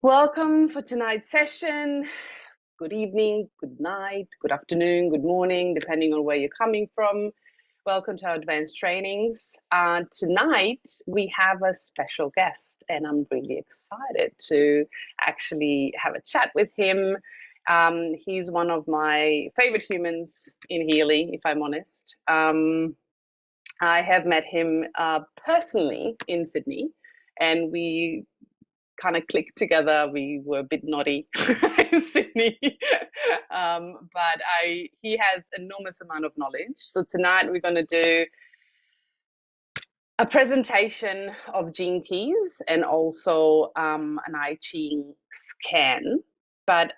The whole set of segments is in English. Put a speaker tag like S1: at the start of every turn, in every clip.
S1: Welcome for tonight's session. Good evening, good night, good afternoon, good morning, depending on where you're coming from. Welcome to our advanced trainings. Tonight, we have a special guest, and I'm really excited to actually have a chat with him. He's one of my favorite humans in Healy, if I'm honest. I have met him personally in Sydney, and we kind of clicked together. We were a bit naughty in Sydney, but he has enormous amount of knowledge. So tonight we're going to do a presentation of gene keys and also an I Ching scan. But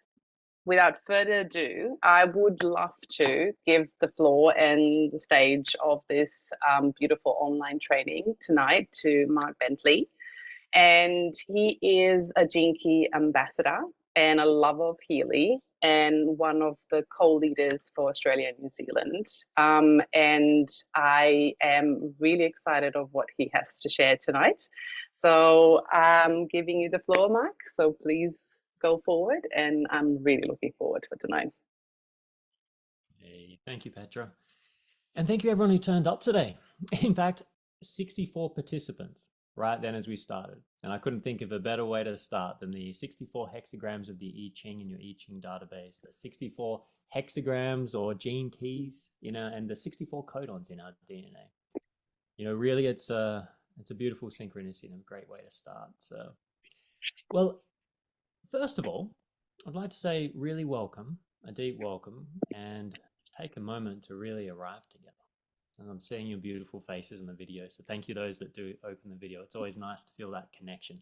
S1: without further ado, I would love to give the floor and the stage of this beautiful online training tonight to Mark Bentley. And he is a Gene Key ambassador and a lover of Healy and one of the co-leaders for Australia and New Zealand. And I am really excited of what he has to share tonight. So I'm giving you the floor, Mark. So please go forward, and I'm really looking forward for tonight.
S2: Hey, thank you, Petra. And thank you everyone who turned up today. In fact, 64 participants right then as we started. And I couldn't think of a better way to start than the 64 hexagrams of the I Ching in your I Ching database, the 64 hexagrams or gene keys, and the 64 codons in our DNA. Really it's a beautiful synchronicity and a great way to start. So, well, first of all, I'd like to say really welcome, a deep welcome, and take a moment to really arrive together. And I'm seeing your beautiful faces in the video, so thank you those that do open the video. It's always nice to feel that connection,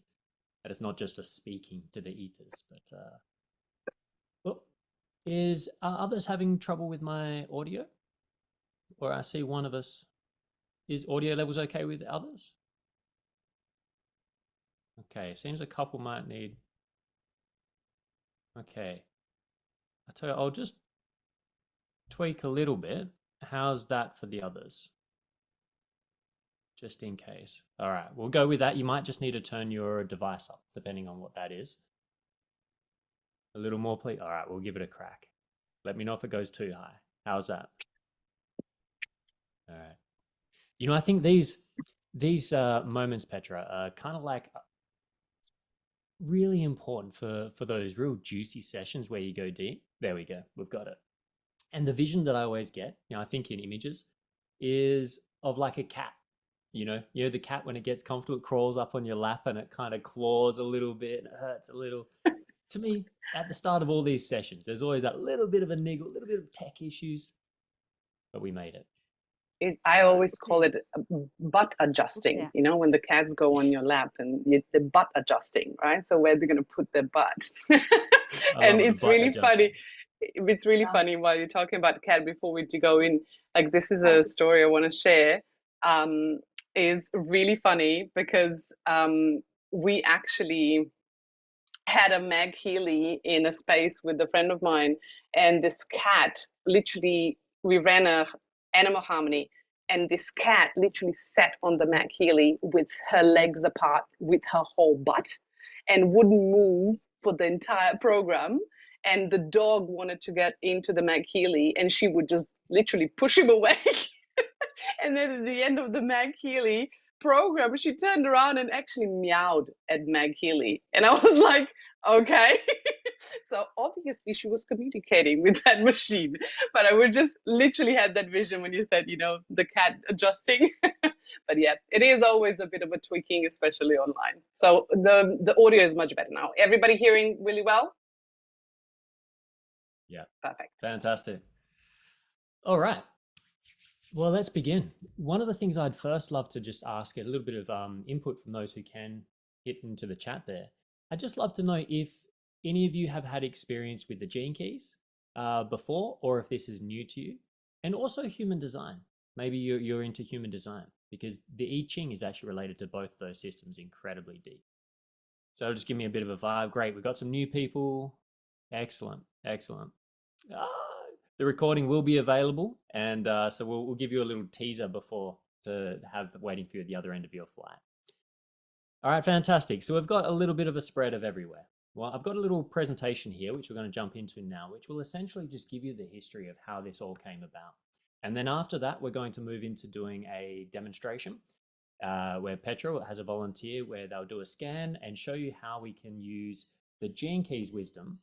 S2: that it's not just us speaking to the ethers. But well, are others having trouble with my audio? Or I see one of us, is audio levels okay with others? Okay, seems a couple might need. Okay, I tell you, I'll just tweak a little bit. How's that for the others? Just in case. All right, we'll go with that. You might just need to turn your device up, depending on what that is. A little more, please. All right, we'll give it a crack. Let me know if it goes too high. How's that? All right. I think these moments, Petra, are kind of like really important for those real juicy sessions where you go deep. There we go. We've got it. And the vision that I always get, I think in images, is of like a cat. The cat when it gets comfortable, it crawls up on your lap and it kind of claws a little bit and it hurts a little. To me, at the start of all these sessions, there's always that little bit of a niggle, a little bit of tech issues, but we made it.
S1: I always call it butt adjusting, when the cats go on your lap and the butt adjusting, right? So where they're going to put their butt. And it's really funny. It's really funny while you're talking about cat before we go in. Like, this is a story I want to share. Is really funny because we actually had a Meg Healy in a space with a friend of mine, and this cat literally, we ran a animal harmony, and this cat literally sat on the Meg Healy with her legs apart, with her whole butt, and wouldn't move for the entire program. And the dog wanted to get into the Meg Healy, and she would just literally push him away. And then at the end of the Meg Healy program, she turned around and actually meowed at Meg Healy. And I was like, okay. So obviously she was communicating with that machine, but I would just literally had that vision when you said, the cat adjusting. But yeah, it is always a bit of a tweaking, especially online. So the audio is much better now. Everybody hearing really well?
S2: Yeah.
S1: Perfect.
S2: Fantastic. All right. Well, let's begin. One of the things I'd first love to just ask, a little bit of input from those who can hit into the chat there. I'd just love to know if any of you have had experience with the gene keys before, or if this is new to you, and also human design. Maybe you're into human design, because the I Ching is actually related to both those systems incredibly deep. So just give me a bit of a vibe. Great, we've got some new people. Excellent, excellent. The recording will be available, and so we'll give you a little teaser before to have waiting for you at the other end of your flight. All right, fantastic. So we've got a little bit of a spread of everywhere. Well, I've got a little presentation here, which we're going to jump into now, which will essentially just give you the history of how this all came about. And then after that, we're going to move into doing a demonstration where Petra has a volunteer where they'll do a scan and show you how we can use the Gene Keys wisdom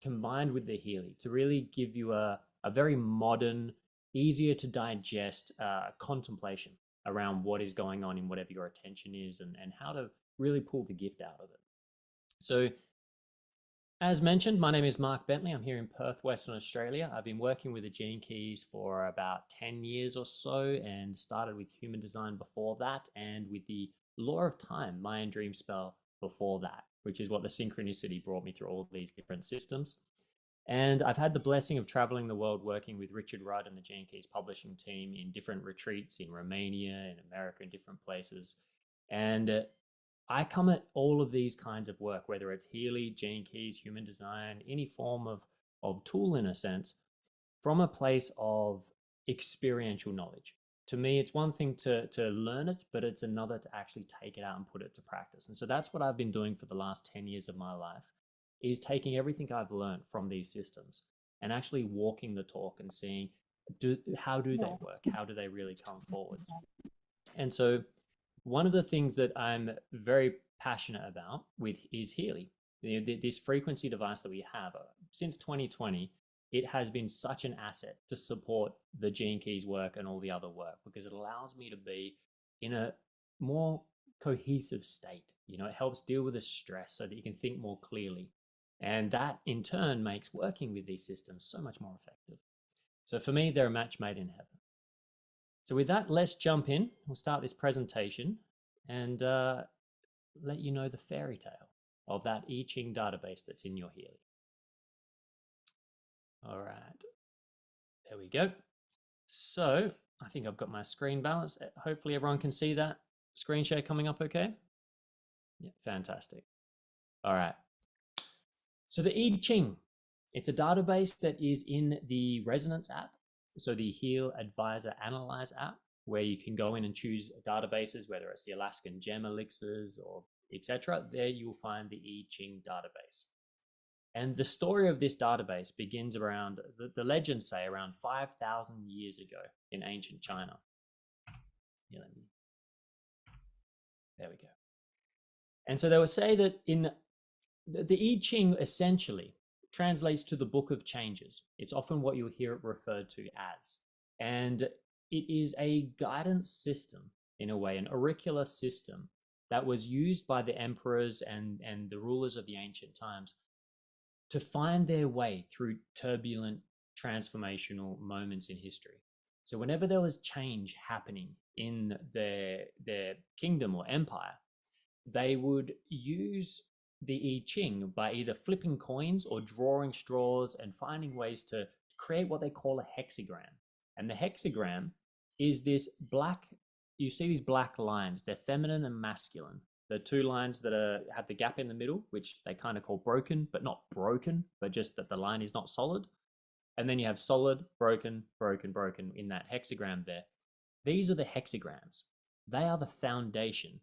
S2: combined with the Healy to really give you a very modern, easier to digest contemplation around what is going on in whatever your attention is and how to really pull the gift out of it. So, as mentioned, my name is Mark Bentley. I'm here in Perth, Western Australia. I've been working with the Gene Keys for about 10 years or so and started with human design before that and with the law of time, Mayan dream spell before that, which is what the synchronicity brought me through all of these different systems. And I've had the blessing of traveling the world working with Richard Rudd and the Gene Keys publishing team in different retreats in Romania, in America, in different places. And I come at all of these kinds of work, whether it's Healy, Gene Keys, human design, any form of tool in a sense, from a place of experiential knowledge. To me, it's one thing to learn it, but it's another to actually take it out and put it to practice. And so that's what I've been doing for the last 10 years of my life, is taking everything I've learned from these systems and actually walking the talk and seeing how do they work? How do they really come forwards? And so one of the things that I'm very passionate about with is Healy. This frequency device that we have since 2020, it has been such an asset to support the Gene Keys work and all the other work because it allows me to be in a more cohesive state. You know, it helps deal with the stress so that you can think more clearly. And that in turn makes working with these systems so much more effective. So for me, they're a match made in heaven. So with that, let's jump in. We'll start this presentation and let you know the fairy tale of that I Ching database that's in your Healy. All right, there we go. So I think I've got my screen balanced. Hopefully everyone can see that screen share coming up okay? Yeah, fantastic. All right. So the I Ching, it's a database that is in the Resonance app. So the Heal Advisor Analyze app, where you can go in and choose databases, whether it's the Alaskan Gem Elixirs or etc. There you will find the I Ching database. And the story of this database begins around, the legends say, around 5,000 years ago in ancient China. Here, there we go. And so they would say that in the I Ching essentially translates to the Book of Changes. It's often what you'll hear it referred to as. And it is a guidance system, in a way, an auricular system that was used by the emperors and the rulers of the ancient times to find their way through turbulent transformational moments in history. So whenever there was change happening in their kingdom or empire, they would use the I Ching by either flipping coins or drawing straws and finding ways to create what they call a hexagram. And the hexagram is this black, you see these black lines, they're feminine and masculine. The two lines that have the gap in the middle, which they kind of call broken, but not broken, but just that the line is not solid. And then you have solid, broken, broken, broken in that hexagram there. These are the hexagrams. They are the foundation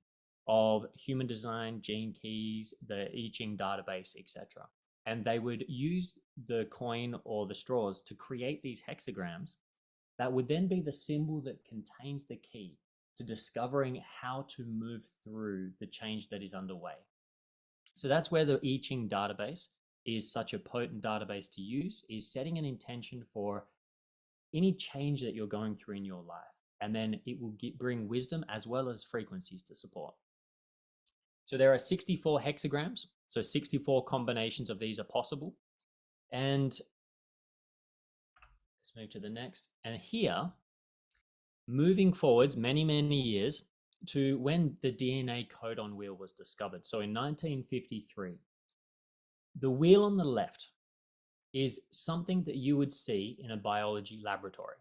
S2: of human design, Gene Keys, the I Ching database, etc. And they would use the coin or the straws to create these hexagrams that would then be the symbol that contains the key to discovering how to move through the change that is underway. So that's where the I Ching database is such a potent database to use, is setting an intention for any change that you're going through in your life. And then it will bring wisdom as well as frequencies to support. So there are 64 hexagrams. So 64 combinations of these are possible. And let's move to the next. And here, moving forwards many, many years to when the DNA codon wheel was discovered. So in 1953, the wheel on the left is something that you would see in a biology laboratory.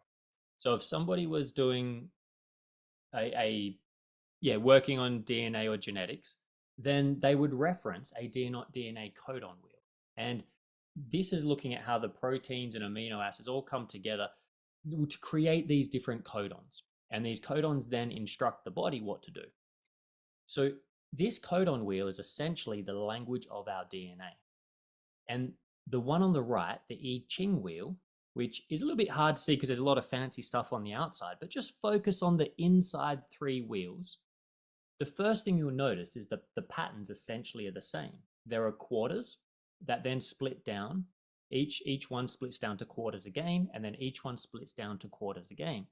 S2: So if somebody was doing working on DNA or genetics, then they would reference a DNA codon wheel. And this is looking at how the proteins and amino acids all come together to create these different codons. And these codons then instruct the body what to do. So this codon wheel is essentially the language of our DNA. And the one on the right, the I Ching wheel, which is a little bit hard to see because there's a lot of fancy stuff on the outside, but just focus on the inside 3 wheels. The first thing you'll notice is that the patterns essentially are the same. There are quarters that then split down. Each one splits down to quarters again, and then each one splits down to quarters again.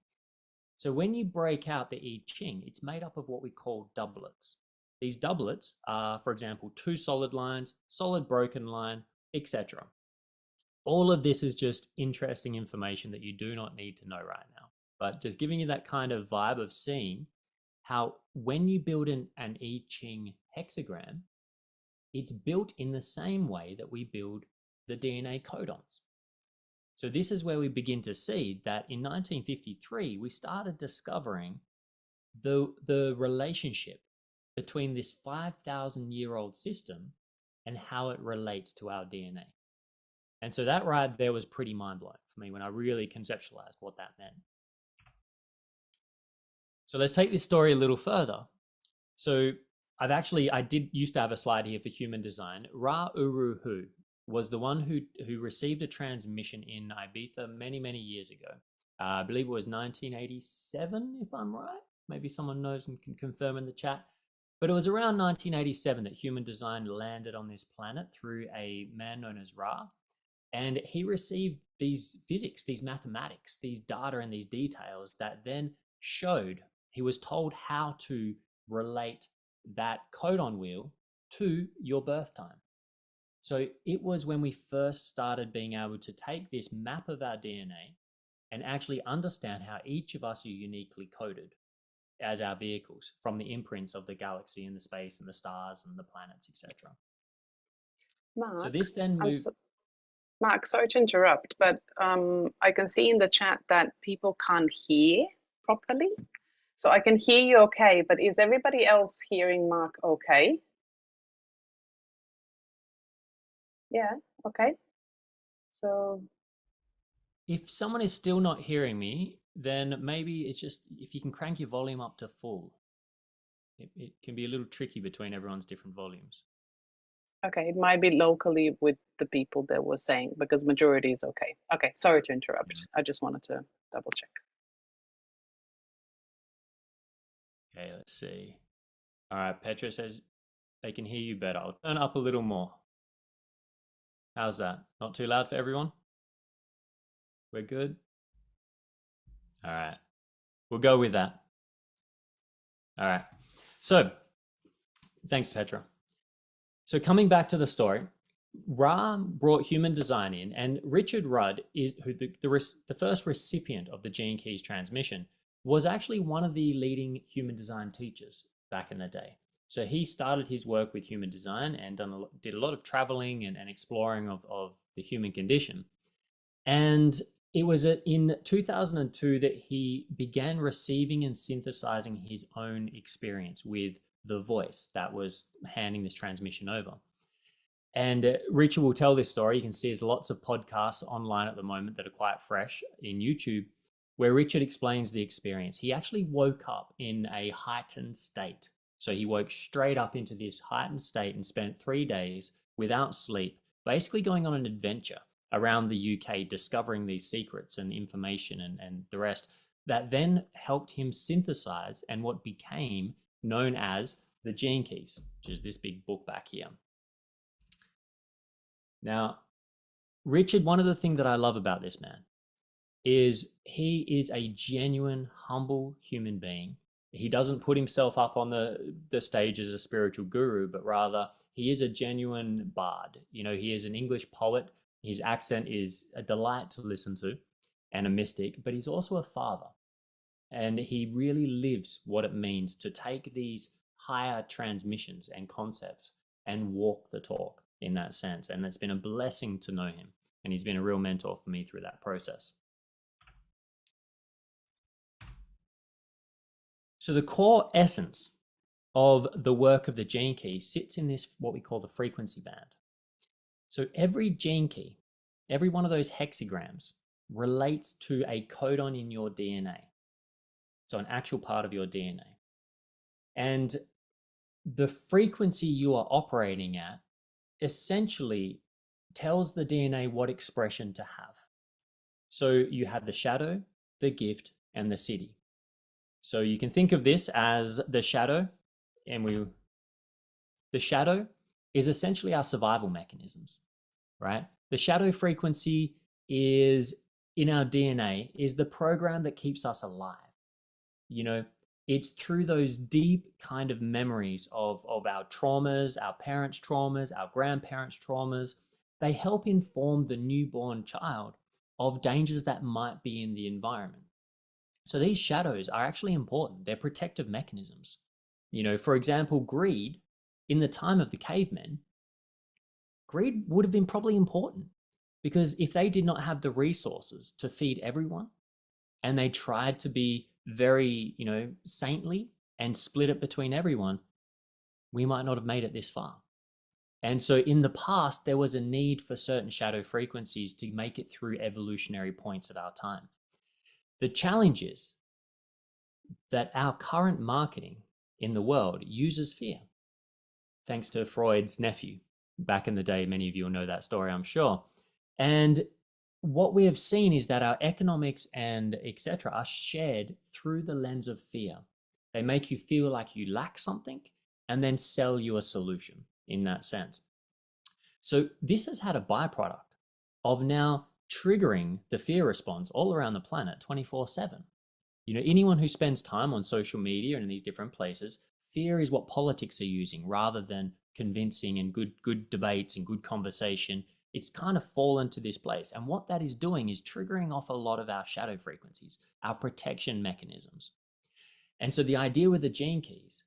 S2: So when you break out the I Ching, it's made up of what we call doublets. These doublets are, for example, 2 solid lines, solid broken line, etc. All of this is just interesting information that you do not need to know right now, but just giving you that kind of vibe of seeing how when you build an I Ching hexagram, it's built in the same way that we build the DNA codons. So this is where we begin to see that in 1953, we started discovering the relationship between this 5,000-year-old system and how it relates to our DNA. And so that right there was pretty mind-blowing for me when I really conceptualized what that meant. So let's take this story a little further. So I did used to have a slide here for human design. Ra Uru Hu was the one who received a transmission in Ibiza many, many years ago. I believe it was 1987, if I'm right. Maybe someone knows and can confirm in the chat. But it was around 1987 that human design landed on this planet through a man known as Ra. And he received these physics, these mathematics, these data and these details that then showed, he was told how to relate that codon wheel to your birth time. So it was when we first started being able to take this map of our DNA and actually understand how each of us are uniquely coded as our vehicles from the imprints of the galaxy and the space and the stars and the planets, etc.
S1: Mark,
S2: so this then moved.
S1: Mark, sorry to interrupt, but I can see in the chat that people can't hear properly. So I can hear you okay, but is everybody else hearing Mark okay? Yeah, okay. So
S2: if someone is still not hearing me, then maybe it's just if you can crank your volume up to full. It can be a little tricky between everyone's different volumes.
S1: Okay, it might be locally with the people that were saying, because majority is okay. Okay, sorry to interrupt. I just wanted to double check.
S2: Okay, let's see. All right, Petra says they can hear you better. I'll turn up a little more. How's that? Not too loud for everyone? We're good? All right. We'll go with that. All right. So, thanks, Petra. So coming back to the story, Ra brought human design in, and Richard Rudd, is who the first recipient of the Gene Keys transmission, was actually one of the leading human design teachers back in the day. So he started his work with human design and did a lot of traveling and exploring of the human condition. And it was in 2002 that he began receiving and synthesizing his own experience with the voice that was handing this transmission over. And Richard will tell this story. You can see there's lots of podcasts online at the moment that are quite fresh in YouTube, where Richard explains the experience. He actually woke up in a heightened state. So he woke straight up into this heightened state and spent 3 days without sleep, basically going on an adventure around the UK, discovering these secrets and information and the rest, that then helped him synthesize and what became known as the Gene Keys, which is this big book back here. Now, Richard, one of the things that I love about this man is he is a genuine, humble human being. He doesn't put himself up on the stage as a spiritual guru, but rather he is a genuine bard. You know, he is an English poet. His accent is a delight to listen to and a mystic, but he's also a father. And he really lives what it means to take these higher transmissions and concepts and walk the talk in that sense. And it's been a blessing to know him. And he's been a real mentor for me through that process. So the core essence of the work of the gene key sits in this, what we call the frequency band. So every gene key, every one of those hexagrams relates to a codon in your DNA. So an actual part of your DNA. And the frequency you are operating at essentially tells the DNA what expression to have. So you have the shadow, the gift, and the city. So you can think of this as the shadow, and the shadow is essentially our survival mechanisms, right? The shadow frequency is in our DNA, is the program that keeps us alive. You know, it's through those deep kind of memories of our traumas, our parents' traumas, our grandparents' traumas. They help inform the newborn child of dangers that might be in the environment. So these shadows are actually important. They're protective mechanisms. You know, for example, greed in the time of the cavemen, greed would have been probably important, because if they did not have the resources to feed everyone and they tried to be very, saintly and split it between everyone, we might not have made it this far. And so in the past, there was a need for certain shadow frequencies to make it through evolutionary points of our time. The challenge is that our current marketing in the world uses fear, thanks to Freud's nephew. Back in the day, many of you will know that story, I'm sure. And what we have seen is that our economics and etc. are shared through the lens of fear. They make you feel like you lack something and then sell you a solution in that sense. So this has had a byproduct of now triggering the fear response all around the planet 24/7. Anyone who spends time on social media and in these different places, fear is what politics are using rather than convincing and good debates and good conversation. It's kind of fallen to this place. And what that is doing is triggering off a lot of our shadow frequencies, our protection mechanisms. And so the idea with the gene keys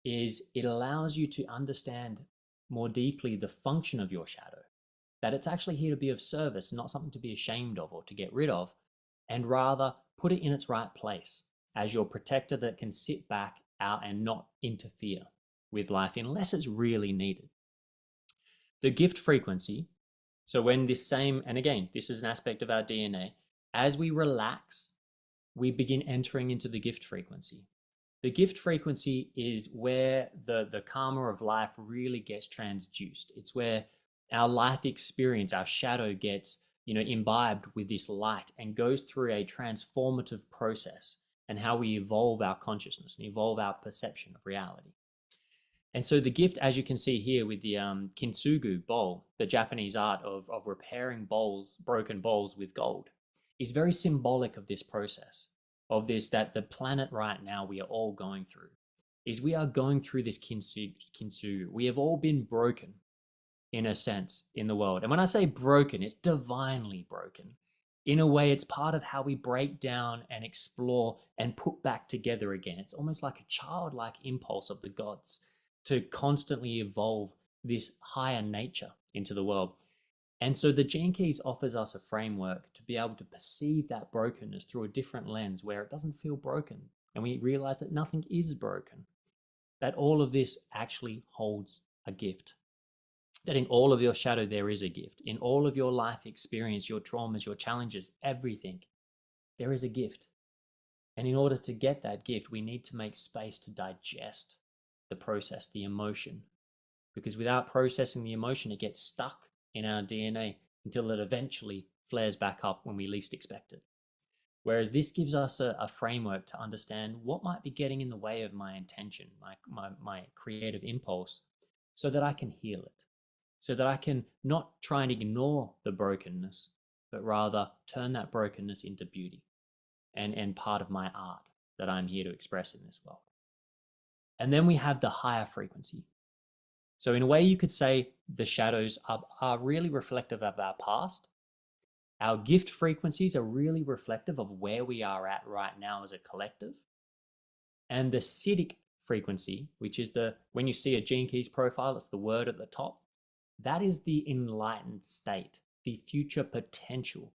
S2: is it allows you to understand more deeply the function of your shadow, that it's actually here to be of service, not something to be ashamed of or to get rid of, and rather put it in its right place as your protector that can sit back out and not interfere with life unless it's really needed. The gift frequency, so when this same, and again, this is an aspect of our DNA, as we relax, we begin entering into the gift frequency. The gift frequency is where the karma of life really gets transduced. It's where our life experience, our shadow gets, imbibed with this light and goes through a transformative process, and how we evolve our consciousness and evolve our perception of reality. And so the gift, as you can see here with the kintsugi bowl, the Japanese art of repairing bowls, broken bowls with gold, is very symbolic of this process, of this, that the planet right now we are all going through, is we are going through this kintsugi. We have all been broken, in a sense, in the world. And when I say broken, it's divinely broken. In a way, it's part of how we break down and explore and put back together again. It's almost like a childlike impulse of the gods to constantly evolve this higher nature into the world. And so the Gene Keys offers us a framework to be able to perceive that brokenness through a different lens where it doesn't feel broken. And we realize that nothing is broken, that all of this actually holds a gift. That in all of your shadow, there is a gift. In all of your life experience, your traumas, your challenges, everything, there is a gift. And in order to get that gift, we need to make space to digest the process, the emotion. Because without processing the emotion, it gets stuck in our DNA until it eventually flares back up when we least expect it. Whereas this gives us a framework to understand what might be getting in the way of my intention, my creative impulse, so that I can heal it. So that I can not try and ignore the brokenness, but rather turn that brokenness into beauty and part of my art that I'm here to express in this world. And then we have the higher frequency. So in a way, you could say the shadows are really reflective of our past. Our gift frequencies are really reflective of where we are at right now as a collective. And the Siddhic frequency, which is when you see a Gene Keys profile, it's the word at the top. That is the enlightened state, the future potential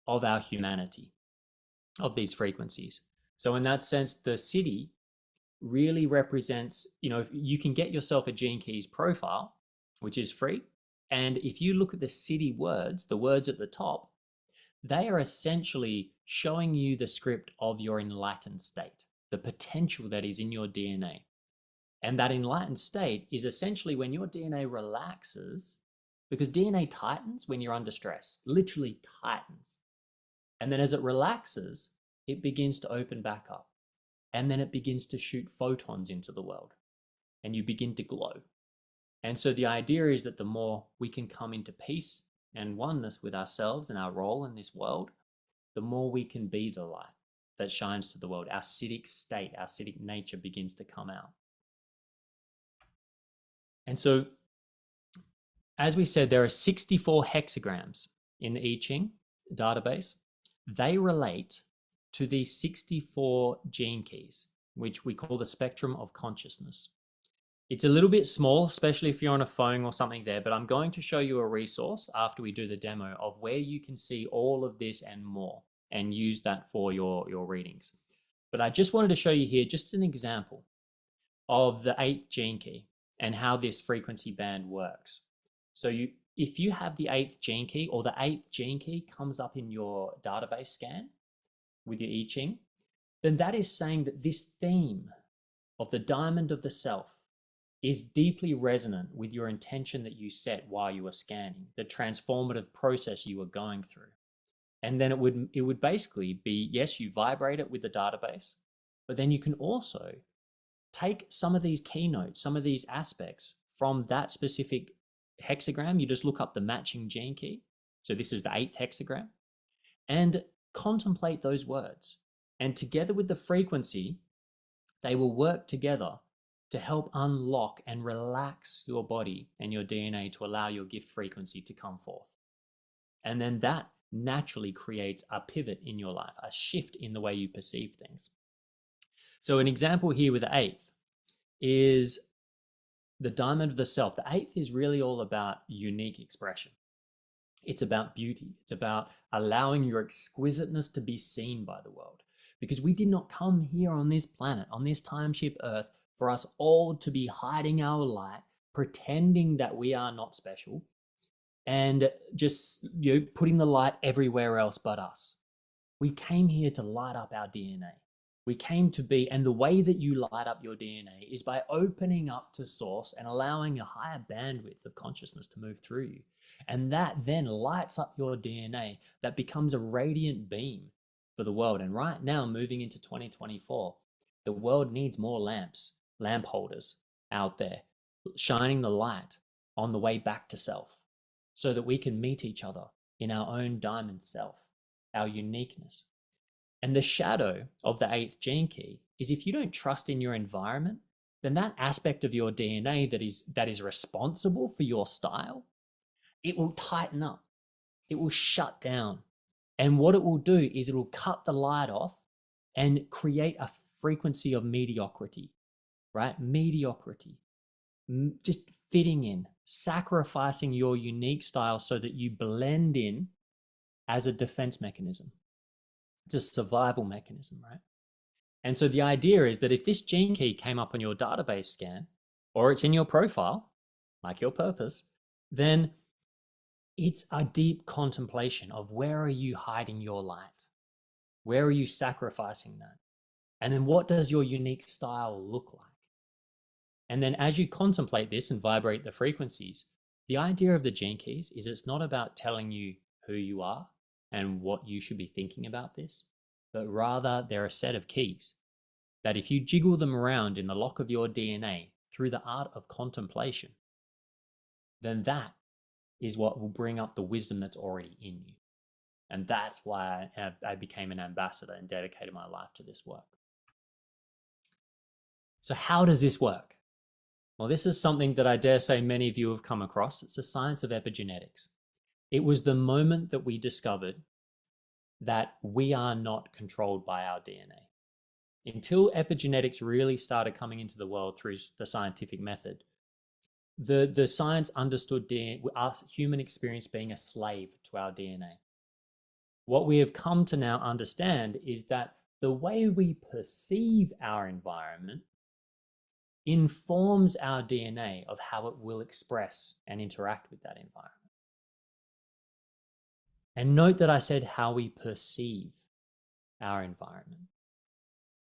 S2: of our humanity, of these frequencies. So in that sense, the Siddhi really represents, you can get yourself a Gene Keys profile, which is free. And if you look at the Siddhi words, the words at the top, they are essentially showing you the script of your enlightened state, the potential that is in your DNA. And that enlightened state is essentially when your DNA relaxes, because DNA tightens when you're under stress, literally tightens. And then as it relaxes, it begins to open back up. And then it begins to shoot photons into the world. And you begin to glow. And so the idea is that the more we can come into peace and oneness with ourselves and our role in this world, the more we can be the light that shines to the world. Our acidic state, our acidic nature begins to come out. And so, as we said, there are 64 hexagrams in the I Ching database. They relate to these 64 gene keys, which we call the spectrum of consciousness. It's a little bit small, especially if you're on a phone or something there, but I'm going to show you a resource after we do the demo of where you can see all of this and more and use that for your readings. But I just wanted to show you here just an example of the 8th gene key and how this frequency band works. So if you have the 8th gene key, or the 8th gene key comes up in your database scan with your I Ching, then that is saying that this theme of the diamond of the self is deeply resonant with your intention that you set while you were scanning, the transformative process you were going through. And then it would basically be, yes, you vibrate it with the database, but then you can also take some of these keynotes, some of these aspects from that specific hexagram. You just look up the matching gene key. So this is the 8th hexagram, and contemplate those words. And together with the frequency, they will work together to help unlock and relax your body and your DNA to allow your gift frequency to come forth. And then that naturally creates a pivot in your life, a shift in the way you perceive things. So an example here with the 8th is the diamond of the self. The 8th is really all about unique expression. It's about beauty. It's about allowing your exquisiteness to be seen by the world. Because we did not come here on this planet, on this time ship Earth, for us all to be hiding our light, pretending that we are not special, and just putting the light everywhere else but us. We came here to light up our DNA. We came to be, and the way that you light up your DNA is by opening up to source and allowing a higher bandwidth of consciousness to move through you. And that then lights up your DNA that becomes a radiant beam for the world. And right now, moving into 2024, the world needs more lamp holders out there, shining the light on the way back to self, so that we can meet each other in our own diamond self, our uniqueness. And the shadow of the 8th gene key is, if you don't trust in your environment, then that aspect of your DNA that is responsible for your style, it will tighten up, it will shut down. And what it will do is it will cut the light off and create a frequency of mediocrity, right? Mediocrity, just fitting in, sacrificing your unique style so that you blend in as a defense mechanism. It's a survival mechanism, right? And so the idea is that if this gene key came up on your database scan, or it's in your profile, like your purpose, then it's a deep contemplation of, where are you hiding your light? Where are you sacrificing that? And then what does your unique style look like? And then as you contemplate this and vibrate the frequencies, the idea of the gene keys is it's not about telling you who you are and what you should be thinking about this, but rather they're a set of keys that if you jiggle them around in the lock of your DNA through the art of contemplation, then that is what will bring up the wisdom that's already in you. And that's why I became an ambassador and dedicated my life to this work. So how does this work? Well, this is something that I dare say many of you have come across. It's the science of epigenetics. It was the moment that we discovered that we are not controlled by our DNA. Until epigenetics really started coming into the world through the scientific method, the science understood our human experience being a slave to our DNA. What we have come to now understand is that the way we perceive our environment informs our DNA of how it will express and interact with that environment. And note that I said how we perceive our environment.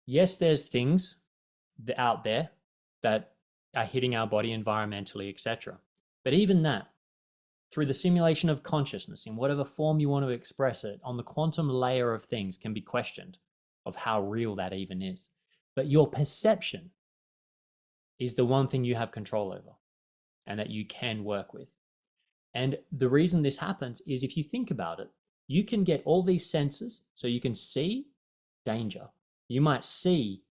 S2: Yes, there's things out there that are hitting our body environmentally, etc. But even that, through the simulation of consciousness, in whatever form you want to express it, on the quantum layer of things can be questioned of how real that even is. But your perception is the one thing you have control over and that you can work with. And the reason this happens is, if you think about it, you can get all these senses, so you can see danger. You might see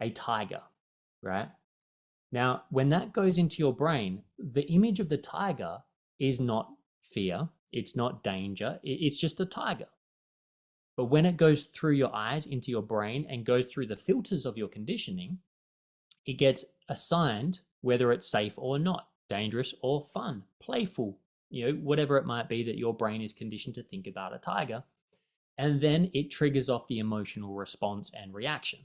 S2: a tiger, right? Now, when that goes into your brain, the image of the tiger is not fear, it's not danger, it's just a tiger. But when it goes through your eyes into your brain and goes through the filters of your conditioning, it gets assigned whether it's safe or not, dangerous or fun, playful, whatever it might be that your brain is conditioned to think about a tiger. And then it triggers off the emotional response and reaction.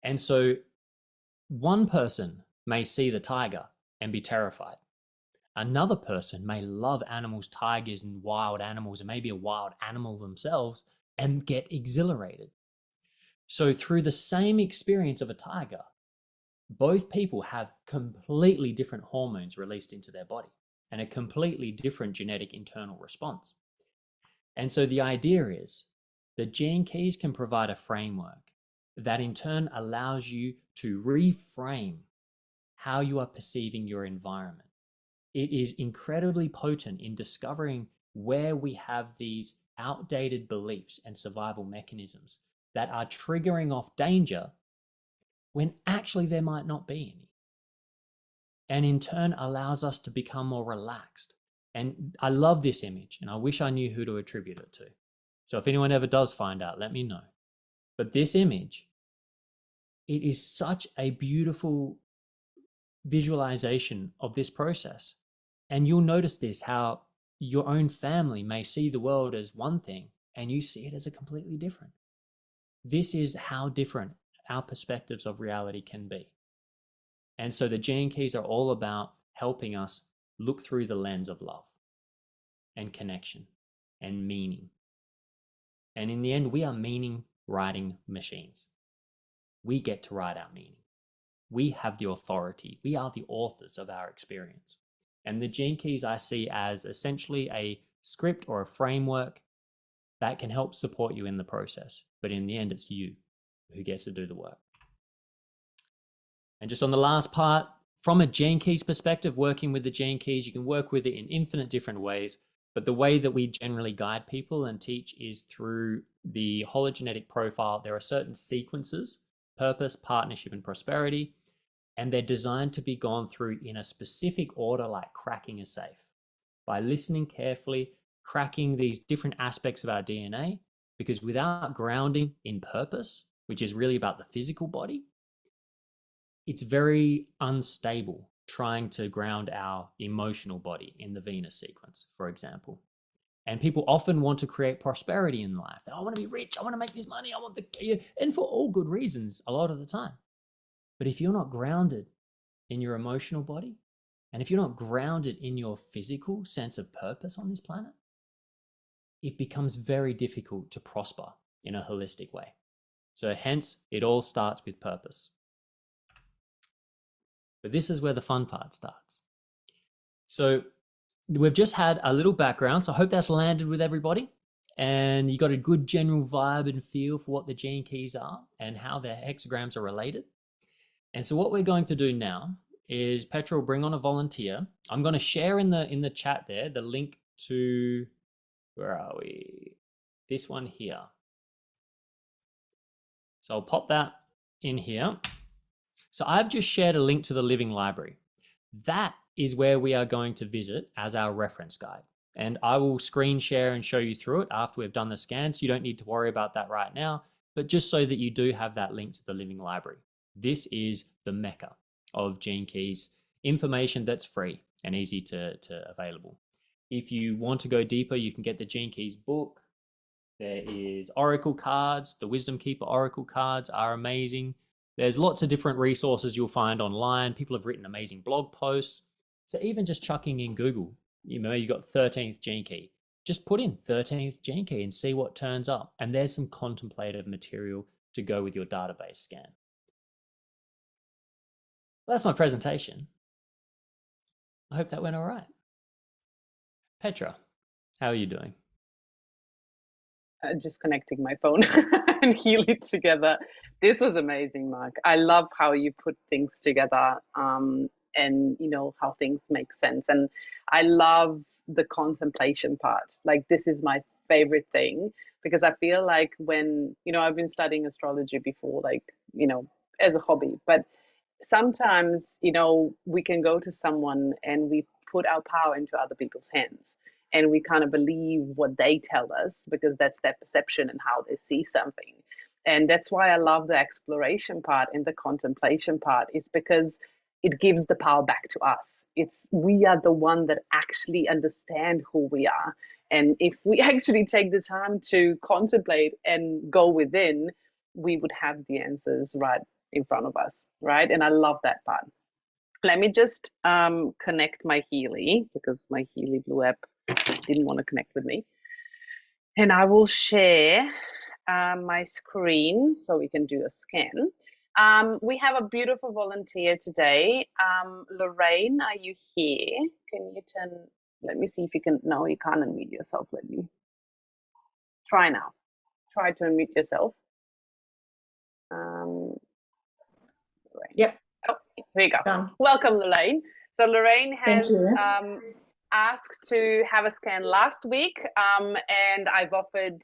S2: And so one person may see the tiger and be terrified. Another person may love animals, tigers and wild animals, and maybe a wild animal themselves, and get exhilarated. So through the same experience of a tiger, both people have completely different hormones released into their body and a completely different genetic internal response. And so the idea is the gene keys can provide a framework that in turn allows you to reframe how you are perceiving your environment. It is incredibly potent in discovering where we have these outdated beliefs and survival mechanisms that are triggering off danger when actually there might not be any. And in turn allows us to become more relaxed. And I love this image, and I wish I knew who to attribute it to. So if anyone ever does find out, let me know. But this image, it is such a beautiful visualization of this process. And you'll notice this, how your own family may see the world as one thing and you see it as a completely different. This is how different our perspectives of reality can be. And so the gene keys are all about helping us look through the lens of love and connection and meaning. And in the end, we are meaning writing machines. We get to write our meaning. We have the authority. We are the authors of our experience. And the gene keys I see as essentially a script or a framework that can help support you in the process. But in the end, it's you who gets to do the work. And just on the last part, from a gene keys perspective, working with the gene keys, you can work with it in infinite different ways. But the way that we generally guide people and teach is through the hologenetic profile. There are certain sequences: purpose, partnership, and prosperity. And they're designed to be gone through in a specific order, like cracking a safe. By listening carefully, cracking these different aspects of our DNA, because without grounding in purpose, which is really about the physical body, it's very unstable trying to ground our emotional body in the Venus sequence, for example. And people often want to create prosperity in life. I want to be rich. I want to make this money. I want and for all good reasons, a lot of the time. But if you're not grounded in your emotional body, and if you're not grounded in your physical sense of purpose on this planet, it becomes very difficult to prosper in a holistic way. So hence, it all starts with purpose. But this is where the fun part starts. So we've just had a little background, so I hope that's landed with everybody. And you got a good general vibe and feel for what the gene keys are and how the hexagrams are related. And so what we're going to do now is Petra will bring on a volunteer. I'm going to share in the chat there the link to, where are we? This one here. So I'll pop that in here. So I've just shared a link to the Living Library. That is where we are going to visit as our reference guide. And I will screen share and show you through it after we've done the scan. So you don't need to worry about that right now, but just so that you do have that link to the Living Library. This is the mecca of gene keys, information that's free and easy to available. If you want to go deeper, you can get the Gene Keys book. There is Oracle cards. The Wisdom Keeper Oracle cards are amazing. There's lots of different resources you'll find online. People have written amazing blog posts. So even just chucking in Google, you got 13th gene key. Just put in 13th gene key and see what turns up. And there's some contemplative material to go with your database scan. that's my presentation. I hope that went all right. Petra, how are you doing?
S1: Just connecting my phone and Healy together. This was amazing, Mark. I love how you put things together, and how things make sense. And I love the contemplation part. Like, this is my favorite thing, because I feel like when, I've been studying astrology before, like, as a hobby, but sometimes, we can go to someone and we put our power into other people's hands, and we kind of believe what they tell us because that's their perception and how they see something. And that's why I love the exploration part and the contemplation part, is because it gives the power back to us. We are the one that actually understand who we are. And if we actually take the time to contemplate and go within, we would have the answers right in front of us, right? And I love that part. Let me just connect my Healy, because my Healy Blue app didn't want to connect with me. And I will share my screen so we can do a scan. We have a beautiful volunteer today. Lorraine, are you here? Can you let me see if you can, no, you can't unmute yourself. Let me try now. Try to unmute yourself. Lorraine.
S3: Yep.
S1: Oh, here you go. Welcome, Lorraine. So Lorraine has asked to have a scan last week, and I've offered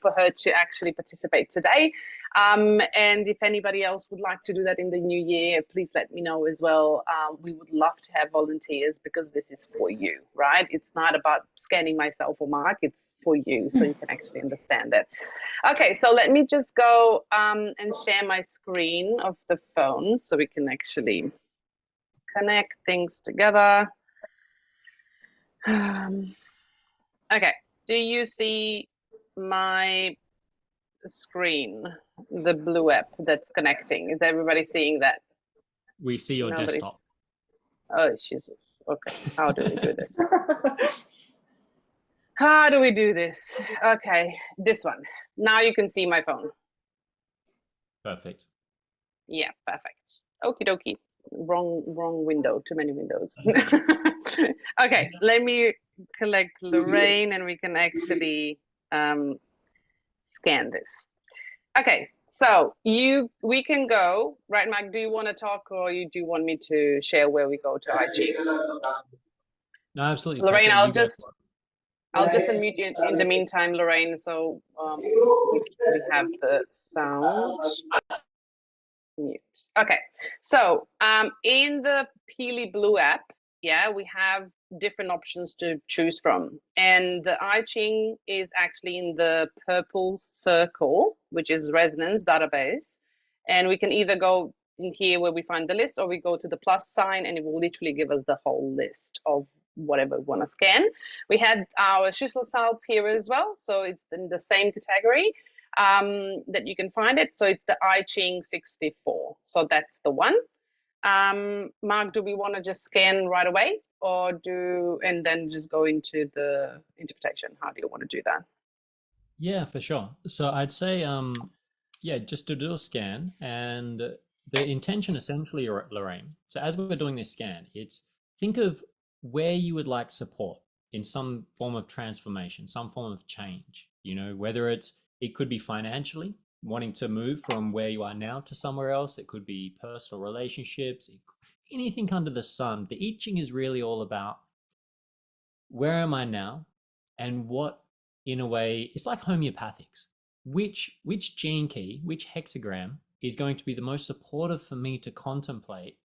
S1: for her to actually participate today. And if anybody else would like to do that in the new year, please let me know as well. We would love to have volunteers, because this is for you, right? It's not about scanning myself or Mark, it's for you, so you can actually understand it. Okay, so let me just go and share my screen of the phone so we can actually connect things together. Okay, do you see my screen, the blue app that's connecting? Is everybody seeing that?
S2: We see your desktop.
S1: Oh, Jesus. Okay, how do we do this? How do we do this? Okay, this one. Now you can see my phone.
S2: Perfect.
S1: Yeah, perfect. Okie dokie. Wrong window, too many windows. Okay, let me collect Lorraine and we can actually scan this. Okay, so we can go, right, Mark? Do you want to talk, or do you want me to share where we go to IG?
S2: No, absolutely.
S1: Lorraine,
S2: Petra,
S1: I'll just unmute you in the meantime, Lorraine, so we have the sound. Mute. Okay, so in the Healy Blue app, yeah, we have different options to choose from, and the I Ching is actually in the purple circle, which is resonance database, and we can either go in here where we find the list, or we go to the plus sign and it will literally give us the whole list of whatever we want to scan. We had our Schüssel salts here as well, so it's in the same category. That you can find it. So it's the I Ching 64. So that's the one. Mark, do we want to just scan right away, and then just go into the interpretation? How do you want to do that?
S2: Yeah, for sure. So I'd say, yeah, just to do a scan, and the intention essentially, Lorraine. So as we're doing this scan, it's think of where you would like support in some form of transformation, some form of change, whether it could be financially, wanting to move from where you are now to somewhere else. It could be personal relationships, anything under the sun. The I Ching is really all about where am I now, and what, in a way, it's like homeopathics. Which gene key, which hexagram is going to be the most supportive for me to contemplate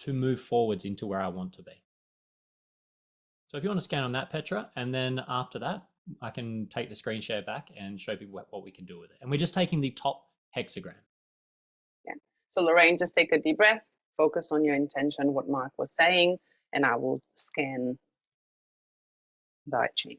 S2: to move forwards into where I want to be. So if you want to scan on that, Petra, and then after that, I can take the screen share back and show people what we can do with it. And we're just taking the top hexagram.
S1: Yeah. So Lorraine, just take a deep breath, focus on your intention, what Mark was saying, and I will scan the I Ching.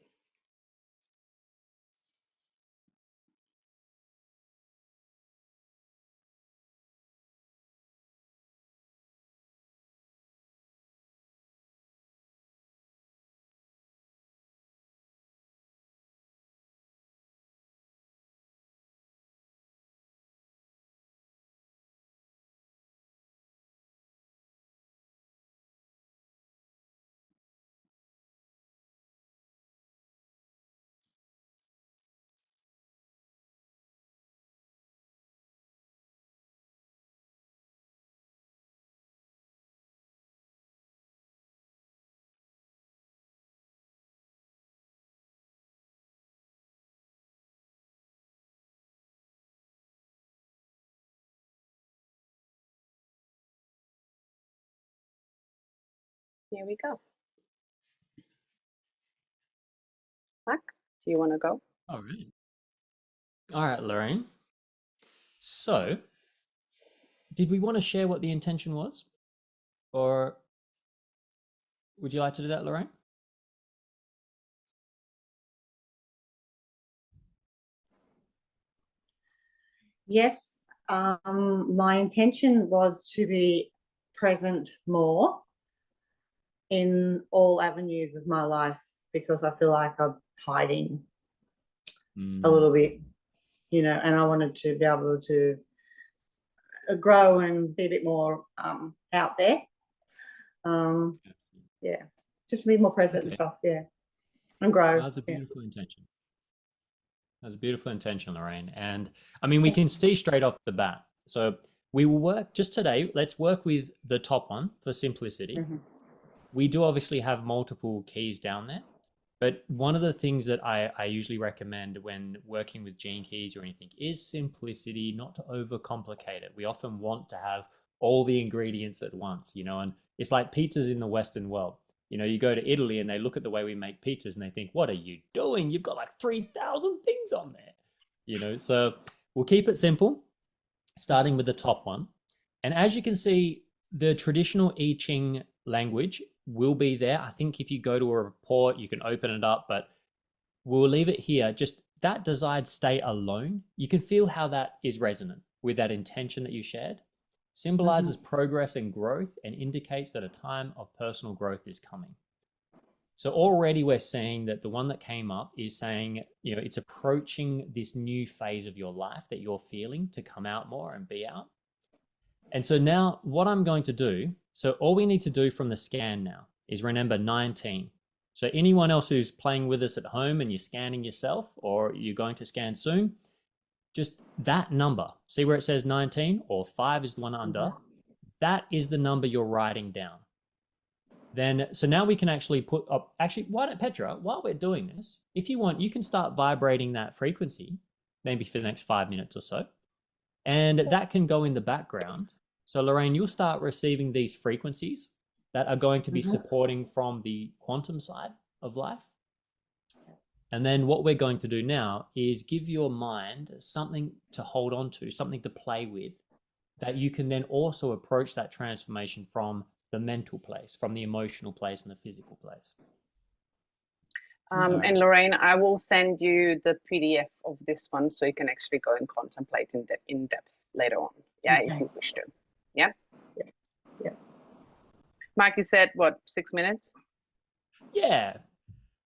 S1: here we go. Mark, do you want to go?
S2: All right. All right, Lorraine. So, did we want to share what the intention was? Or would you like to do that, Lorraine?
S3: Yes. My intention was to be present more in all avenues of my life, because I feel like I'm hiding a little bit, you know, and I wanted to be able to grow and be a bit more out there. Yeah, just be more present and stuff, yeah, and grow.
S2: That's a beautiful intention. That's a beautiful intention, Lorraine. And I mean, we can see straight off the bat. So we will work just today. Let's work with the top one for simplicity. We do obviously have multiple keys down there, but one of the things that I usually recommend when working with gene keys or anything is simplicity, not to overcomplicate it. We often want to have all the ingredients at once, you know, and it's like pizzas in the Western world. You know, you go to Italy and they look at the way we make pizzas and they think, what are you doing? You've got like 3,000 things on there, you know? So we'll keep it simple, starting with the top one. And as you can see, the traditional I Ching language will be there. I think if you go to a report, you can open it up, but we'll leave it here. Just that desired state alone, you can feel how that is resonant with that intention that you shared. Symbolizes progress and growth and indicates that a time of personal growth is coming. So already we're seeing that the one that came up is saying, you know, it's approaching this new phase of your life that you're feeling to come out more and be out. And so now what I'm going to do, so all we need to do from the scan now is remember 19. So anyone else who's playing with us at home and you're scanning yourself or you're going to scan soon, just that number, see where it says 19 or 5 is the one under, that is the number you're writing down. Then, so now we can actually put up, actually, why don't, Petra, while we're doing this, if you want, you can start vibrating that frequency, maybe for the next 5 minutes or so, and that can go in the background. So Lorraine, you'll start receiving these frequencies that are going to be supporting from the quantum side of life. And then what we're going to do now is give your mind something to hold on to, something to play with, that you can then also approach that transformation from the mental place, from the emotional place and the physical place.
S1: And Lorraine, I will send you the PDF of this one so you can actually go and contemplate in depth later on. Yeah, if you wish to. Yeah?
S3: Yeah.
S1: Mark, you said, what, 6 minutes?
S2: Yeah.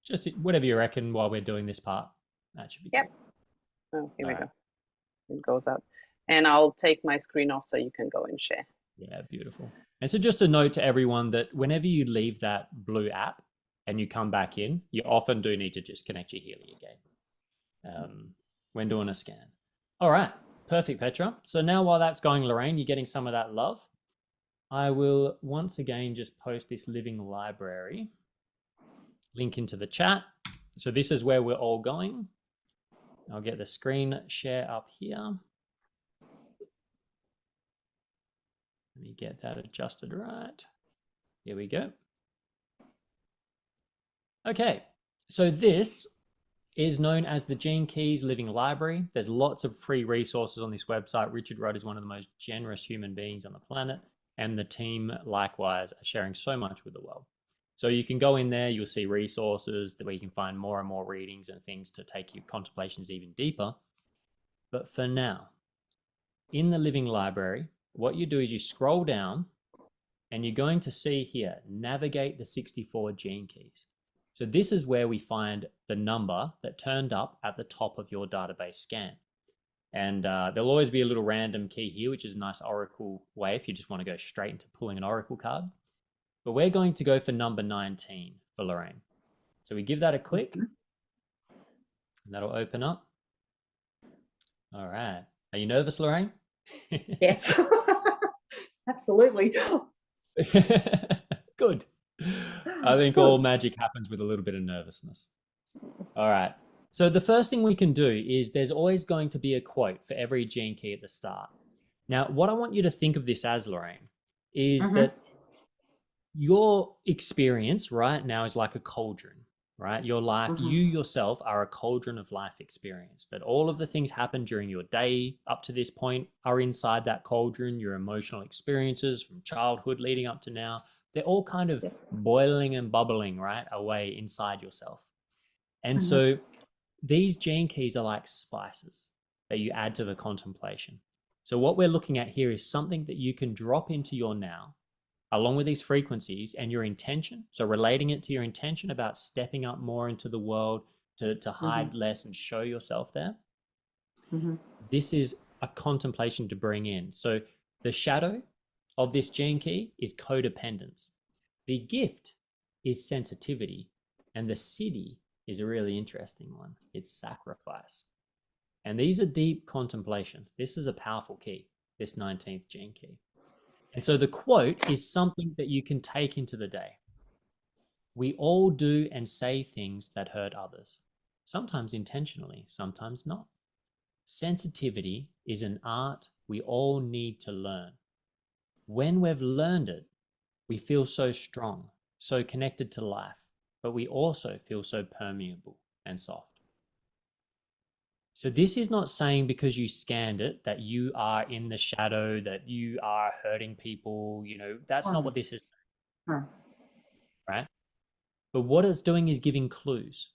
S2: Just whatever you reckon while we're doing this part. That should be good.
S1: Oh, here we go. It goes up. And I'll take my screen off so you can go and share.
S2: Yeah, beautiful. And so just a note to everyone that whenever you leave that blue app and you come back in, you often do need to just connect your Healy again when doing a scan. All right, perfect, Petra. So now while that's going, Lorraine, you're getting some of that love. I will once again just post this living library link into the chat. So this is where we're all going. I'll get the screen share up here. Let me get that adjusted right. Here we go. Okay, so this is known as the Gene Keys Living Library. There's lots of free resources on this website. Richard Rudd is one of the most generous human beings on the planet, and the team likewise are sharing so much with the world. So you can go in there, you'll see resources where you can find more and more readings and things to take your contemplations even deeper. But for now, in the Living Library, what you do is you scroll down and you're going to see here, navigate the 64 gene keys. So this is where we find the number that turned up at the top of your database scan. And there'll always be a little random key here, which is a nice oracle way if you just want to go straight into pulling an oracle card. But we're going to go for number 19 for Lorraine. So we give that a click and that'll open up. All right. Are you nervous, Lorraine?
S3: Yes, absolutely.
S2: Good. I think all magic happens with a little bit of nervousness. All right. So the first thing we can do is there's always going to be a quote for every gene key at the start. Now, what I want you to think of this as, Lorraine, is that your experience right now is like a cauldron, right? Your life, you yourself are a cauldron of life experience, that all of the things happen during your day up to this point are inside that cauldron. Your emotional experiences from childhood leading up to now, they're all kind of boiling and bubbling, right, away inside yourself. And so these gene keys are like spices that you add to the contemplation. So what we're looking at here is something that you can drop into your now, along with these frequencies and your intention. So relating it to your intention about stepping up more into the world, to hide less and show yourself there. This is a contemplation to bring in. So the shadow of this gene key is codependence. The gift is sensitivity. And the city is a really interesting one. It's sacrifice. And these are deep contemplations. This is a powerful key, this 19th gene key. And so the quote is something that you can take into the day. We all do and say things that hurt others, sometimes intentionally, sometimes not. Sensitivity is an art we all need to learn. When we've learned it, we feel so strong, so connected to life, but we also feel so permeable and soft. So this is not saying because you scanned it that you are in the shadow, that you are hurting people, that's not what this is, right? But what it's doing is giving clues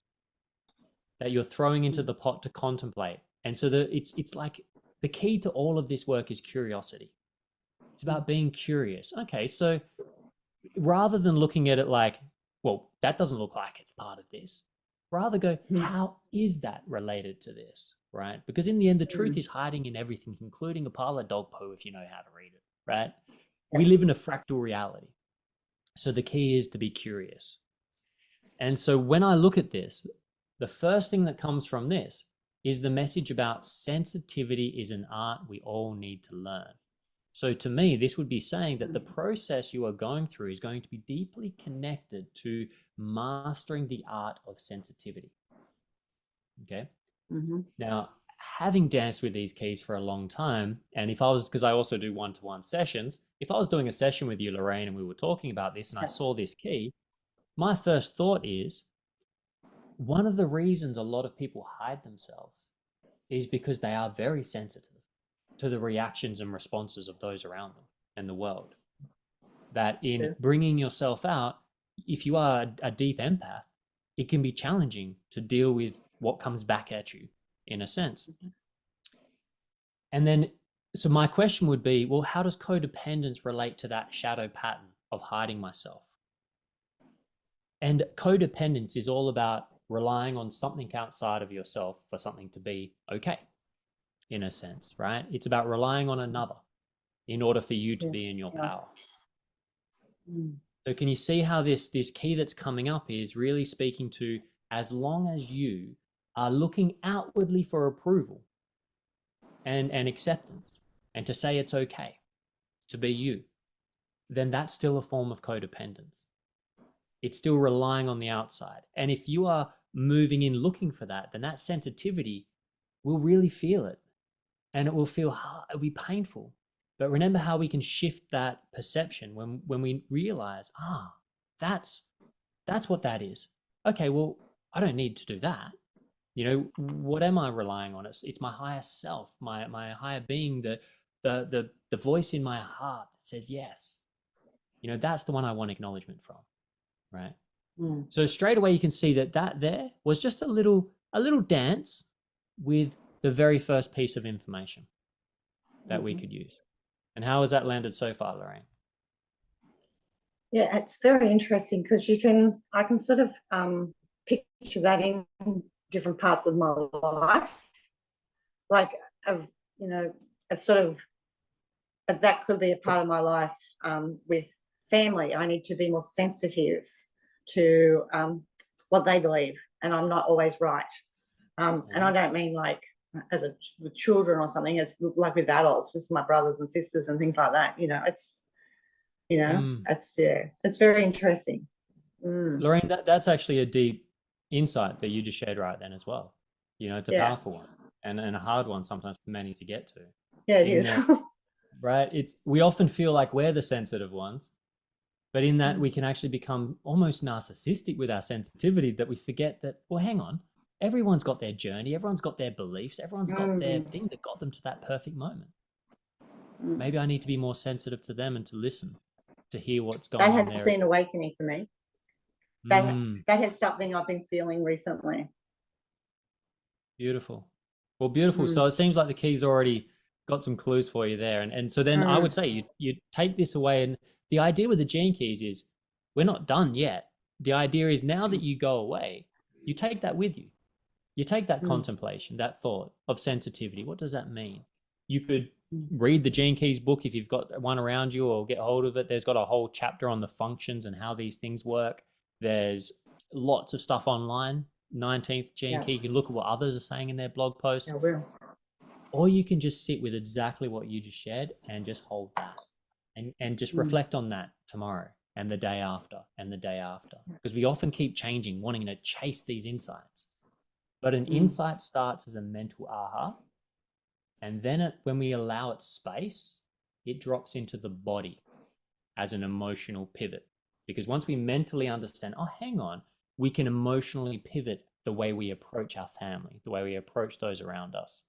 S2: that you're throwing into the pot to contemplate. And so it's like the key to all of this work is curiosity. It's about being curious. Okay, so rather than looking at it like, well, that doesn't look like it's part of this, rather go, how is that related to this, right? Because in the end, the truth is hiding in everything, including a pile of dog poo if you know how to read it, right? We live in a fractal reality. So the key is to be curious. And so when I look at this, the first thing that comes from this is the message about sensitivity is an art we all need to learn. So to me, this would be saying that the process you are going through is going to be deeply connected to mastering the art of sensitivity. Okay. Now, having danced with these keys for a long time, and because I also do one-to-one sessions, if I was doing a session with you, Lorraine, and we were talking about this and I saw this key, my first thought is, one of the reasons a lot of people hide themselves is because they are very sensitive to the reactions and responses of those around them and the world. That in bringing yourself out, if you are a deep empath, it can be challenging to deal with what comes back at you, in a sense. And then, so my question would be, well, how does codependence relate to that shadow pattern of hiding myself? And codependence is all about relying on something outside of yourself for something to be okay, in a sense, right? It's about relying on another in order for you to be in your power. So can you see how this key that's coming up is really speaking to, as long as you are looking outwardly for approval and acceptance, and to say it's okay to be you, then that's still a form of codependence. It's still relying on the outside. And if you are moving in looking for that, then that sensitivity will really feel it. And it will feel, it'll be painful. But remember how we can shift that perception when we realize, that's what that is. Okay, well, I don't need to do that. What am I relying on? It's my higher self, my higher being, the voice in my heart that says yes. That's the one I want acknowledgement from, right? So straight away you can see that there was just a little dance with the very first piece of information that we could use. And how has that landed so far, Lorraine?
S3: Yeah, it's very interesting because I can sort of picture that in different parts of my life. Like, that could be a part of my life with family. I need to be more sensitive to what they believe, and I'm not always right. And I don't mean like with children or something. It's like with adults, with my brothers and sisters and things like that. It's very interesting.
S2: Lorraine, that's actually a deep insight that you just shared right then as well. It's a powerful one and a hard one sometimes for many to get to.
S3: Yeah, it is.
S2: Right? We often feel like we're the sensitive ones, But in that, we can actually become almost narcissistic with our sensitivity, that we forget that, well, hang on, everyone's got their journey, everyone's got their beliefs, everyone's got their thing that got them to that perfect moment. Maybe I need to be more sensitive to them and to listen, to hear what's going on there.
S3: That has been awakening for me. That is something I've been feeling recently.
S2: Beautiful. Well, beautiful. So it seems like the key's already got some clues for you there. And so then I would say you take this away, and the idea with the gene keys is we're not done yet. The idea is now that you go away, you take that with you. You take that contemplation, that thought of sensitivity. What does that mean? You could read the Gene Keys book if you've got one around you, or get hold of it. There's got a whole chapter on the functions and how these things work. There's lots of stuff online. 19th Gene Key. You can look at what others are saying in their blog posts.
S3: I will.
S2: Or you can just sit with exactly what you just shared and just hold that and just reflect on that tomorrow and the day after and the day after. Because we often keep changing, wanting to chase these insights. But an insight starts as a mental aha. And then when we allow it space, it drops into the body as an emotional pivot. Because once we mentally understand, oh, hang on, we can emotionally pivot the way we approach our family, the way we approach those around us.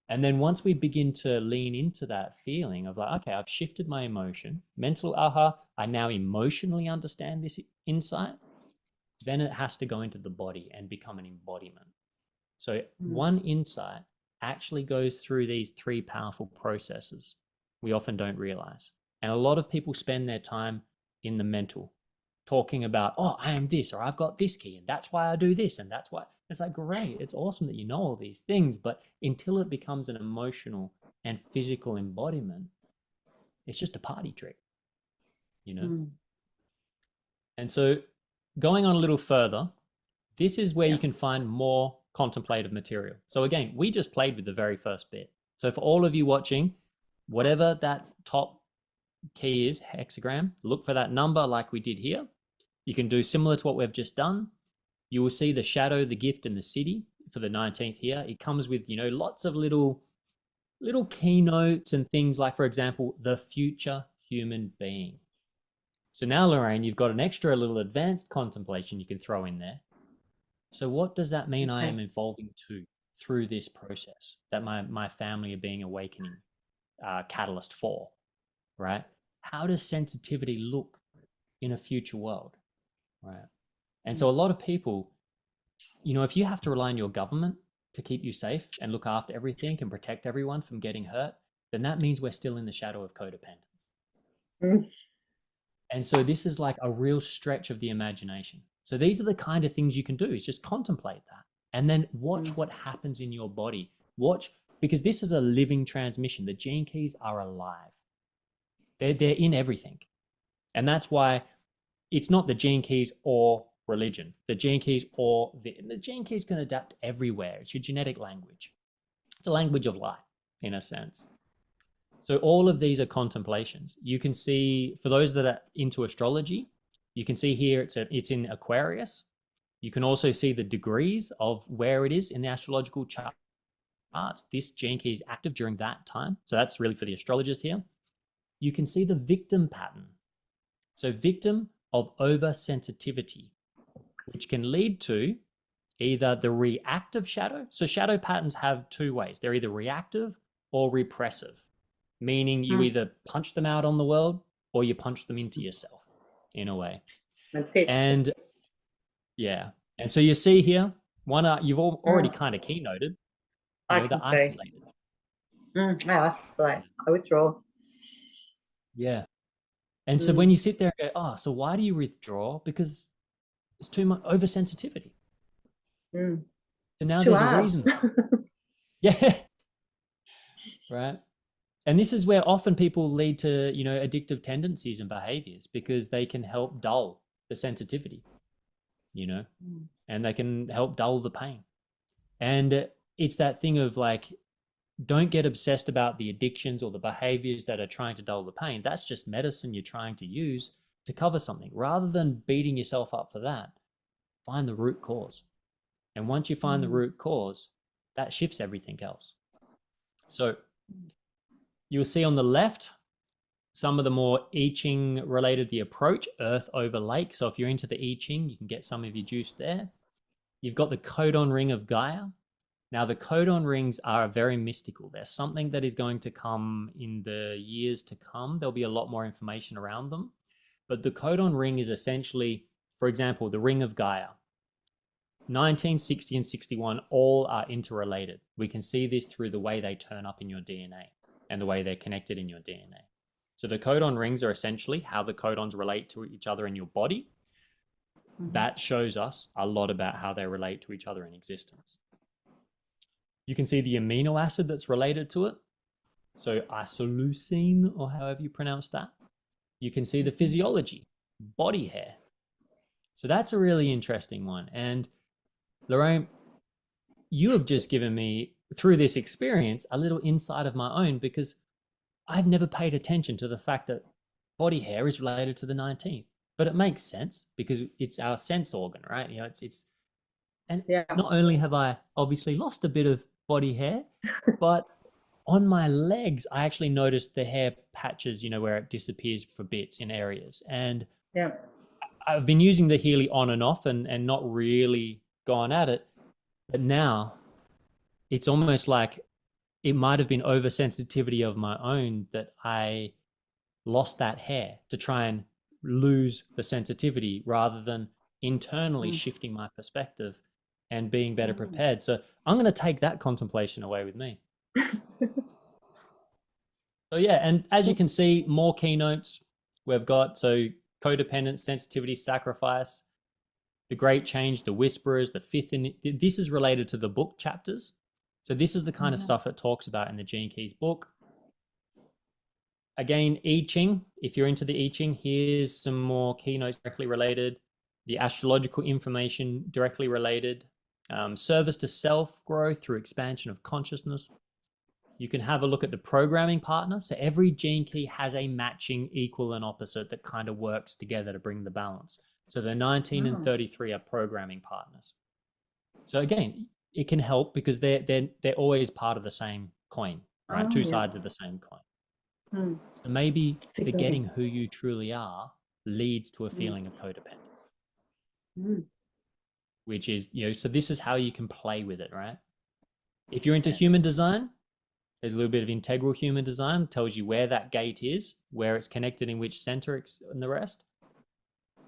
S2: And then once we begin to lean into that feeling of like, okay, I've shifted my emotion, mental aha, I now emotionally understand this insight, then it has to go into the body and become an embodiment. So one insight actually goes through these three powerful processes we often don't realize. And a lot of people spend their time in the mental, talking about, oh, I am this, or I've got this key, and that's why I do this, and that's why. It's like, great, it's awesome that you know all these things, but until it becomes an emotional and physical embodiment, it's just a party trick, you know? And so going on a little further, this is where you can find more contemplative material. So again, we just played with the very first bit. So for all of you watching, whatever that top key is, hexagram, look for that number like we did here. You can do similar to what we've just done. You will see the shadow, the gift, and the city for the 19th here. It comes with, you know, lots of little keynotes and things like, for example, the future human being. So now, Lorraine, you've got an extra little advanced contemplation you can throw in there. So what does that mean I am evolving to through this process that my family are being awakening catalyst for, right? How does sensitivity look in a future world, right? And so a lot of people, you know, if you have to rely on your government to keep you safe and look after everything and protect everyone from getting hurt, then that means we're still in the shadow of codependence. And so this is like a real stretch of the imagination. So these are the kind of things you can do, is just contemplate that and then watch what happens in your body. Watch, because this is a living transmission. The gene keys are alive. They're in everything. And that's why it's not the gene keys or religion. The gene keys or the gene keys can adapt everywhere. It's your genetic language. It's a language of light, in a sense. So all of these are contemplations. You can see, for those that are into astrology, you can see here it's in Aquarius. You can also see the degrees of where it is in the astrological charts. This gene key is active during that time. So that's really for the astrologers here. You can see the victim pattern. So victim of oversensitivity, which can lead to either the reactive shadow. So shadow patterns have two ways. They're either reactive or repressive, meaning you either punch them out on the world or you punch them into yourself in a way.
S3: That's it.
S2: And yeah. And so you see here, one you've already kind of keynoted, the isolated.
S3: I isolate. I withdraw.
S2: Yeah. And so when you sit there and go, oh, so why do you withdraw? Because it's too much oversensitivity. So now there's a reason. Yeah. Right. And this is where often people lead to, you know, addictive tendencies and behaviors, because they can help dull the sensitivity, you know, and they can help dull the pain. And it's that thing of like, don't get obsessed about the addictions or the behaviors that are trying to dull the pain. That's just medicine you're trying to use to cover something. Rather than beating yourself up for that, find the root cause. And once you find the root cause, that shifts everything else. So you'll see on the left, some of the more I Ching related, the approach, earth over lake. So if you're into the I Ching, you can get some of your juice there. You've got the codon ring of Gaia. Now, the codon rings are very mystical. There's something that is going to come in the years to come. There'll be a lot more information around them. But the codon ring is essentially, for example, the ring of Gaia. 19, 60, and 61 all are interrelated. We can see this through the way they turn up in your DNA and the way they're connected in your DNA. So the codon rings are essentially how the codons relate to each other in your body. That shows us a lot about how they relate to each other in existence. You can see the amino acid that's related to it. So isoleucine, or however you pronounce that. You can see the physiology, body hair. So that's a really interesting one. And Lorraine, you have just given me, through this experience, a little insight of my own, because I've never paid attention to the fact that body hair is related to the 19th. But it makes sense because it's our sense organ, right? You know, and not only have I obviously lost a bit of body hair, but on my legs, I actually noticed the hair patches, you know, where it disappears for bits in areas. And I've been using the Healy on and off and not really gone at it. But now it's almost like it might have been oversensitivity of my own that I lost that hair to try and lose the sensitivity rather than internally shifting my perspective and being better prepared. So I'm going to take that contemplation away with me. So yeah, and as you can see, more keynotes we've got. So codependence, sensitivity, sacrifice, the great change, the whisperers, the fifth. This is related to the book chapters. So this is the kind of stuff it talks about in the Gene Keys book. Again, I Ching, if you're into the I Ching, here's some more keynotes directly related. The astrological information directly related. Service to self growth through expansion of consciousness. You can have a look at the programming partner. So every gene key has a matching equal and opposite that kind of works together to bring the balance. So the 19 and 33 are programming partners. So again, it can help because they're always part of the same coin, right? Two sides of the same coin. So maybe forgetting who you truly are leads to a feeling of codependence, which is, you know, so this is how you can play with it, right? If you're into human design, there's a little bit of integral human design, tells you where that gate is, where it's connected in which center and the rest.